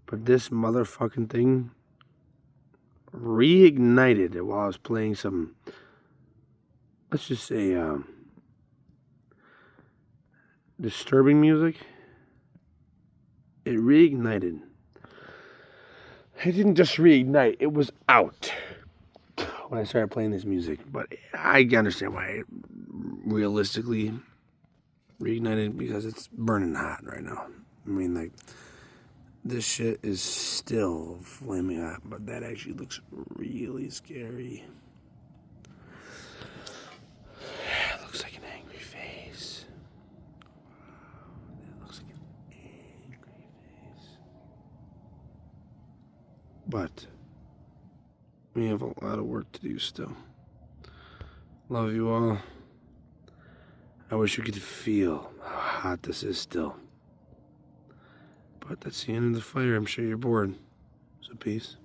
but this motherfucking thing reignited while I was playing some, let's just say, disturbing music. It reignited. It didn't just reignite, it was out when I started playing this music. But I understand why it realistically reignited, because it's burning hot right now. I mean, like, this shit is still flaming hot, but that actually looks really scary. It looks like an angry face. That looks like an angry face. But we have a lot of work to do still. Love you all. I wish you could feel how hot this is still. But that's the end of the fire. I'm sure you're bored. So peace.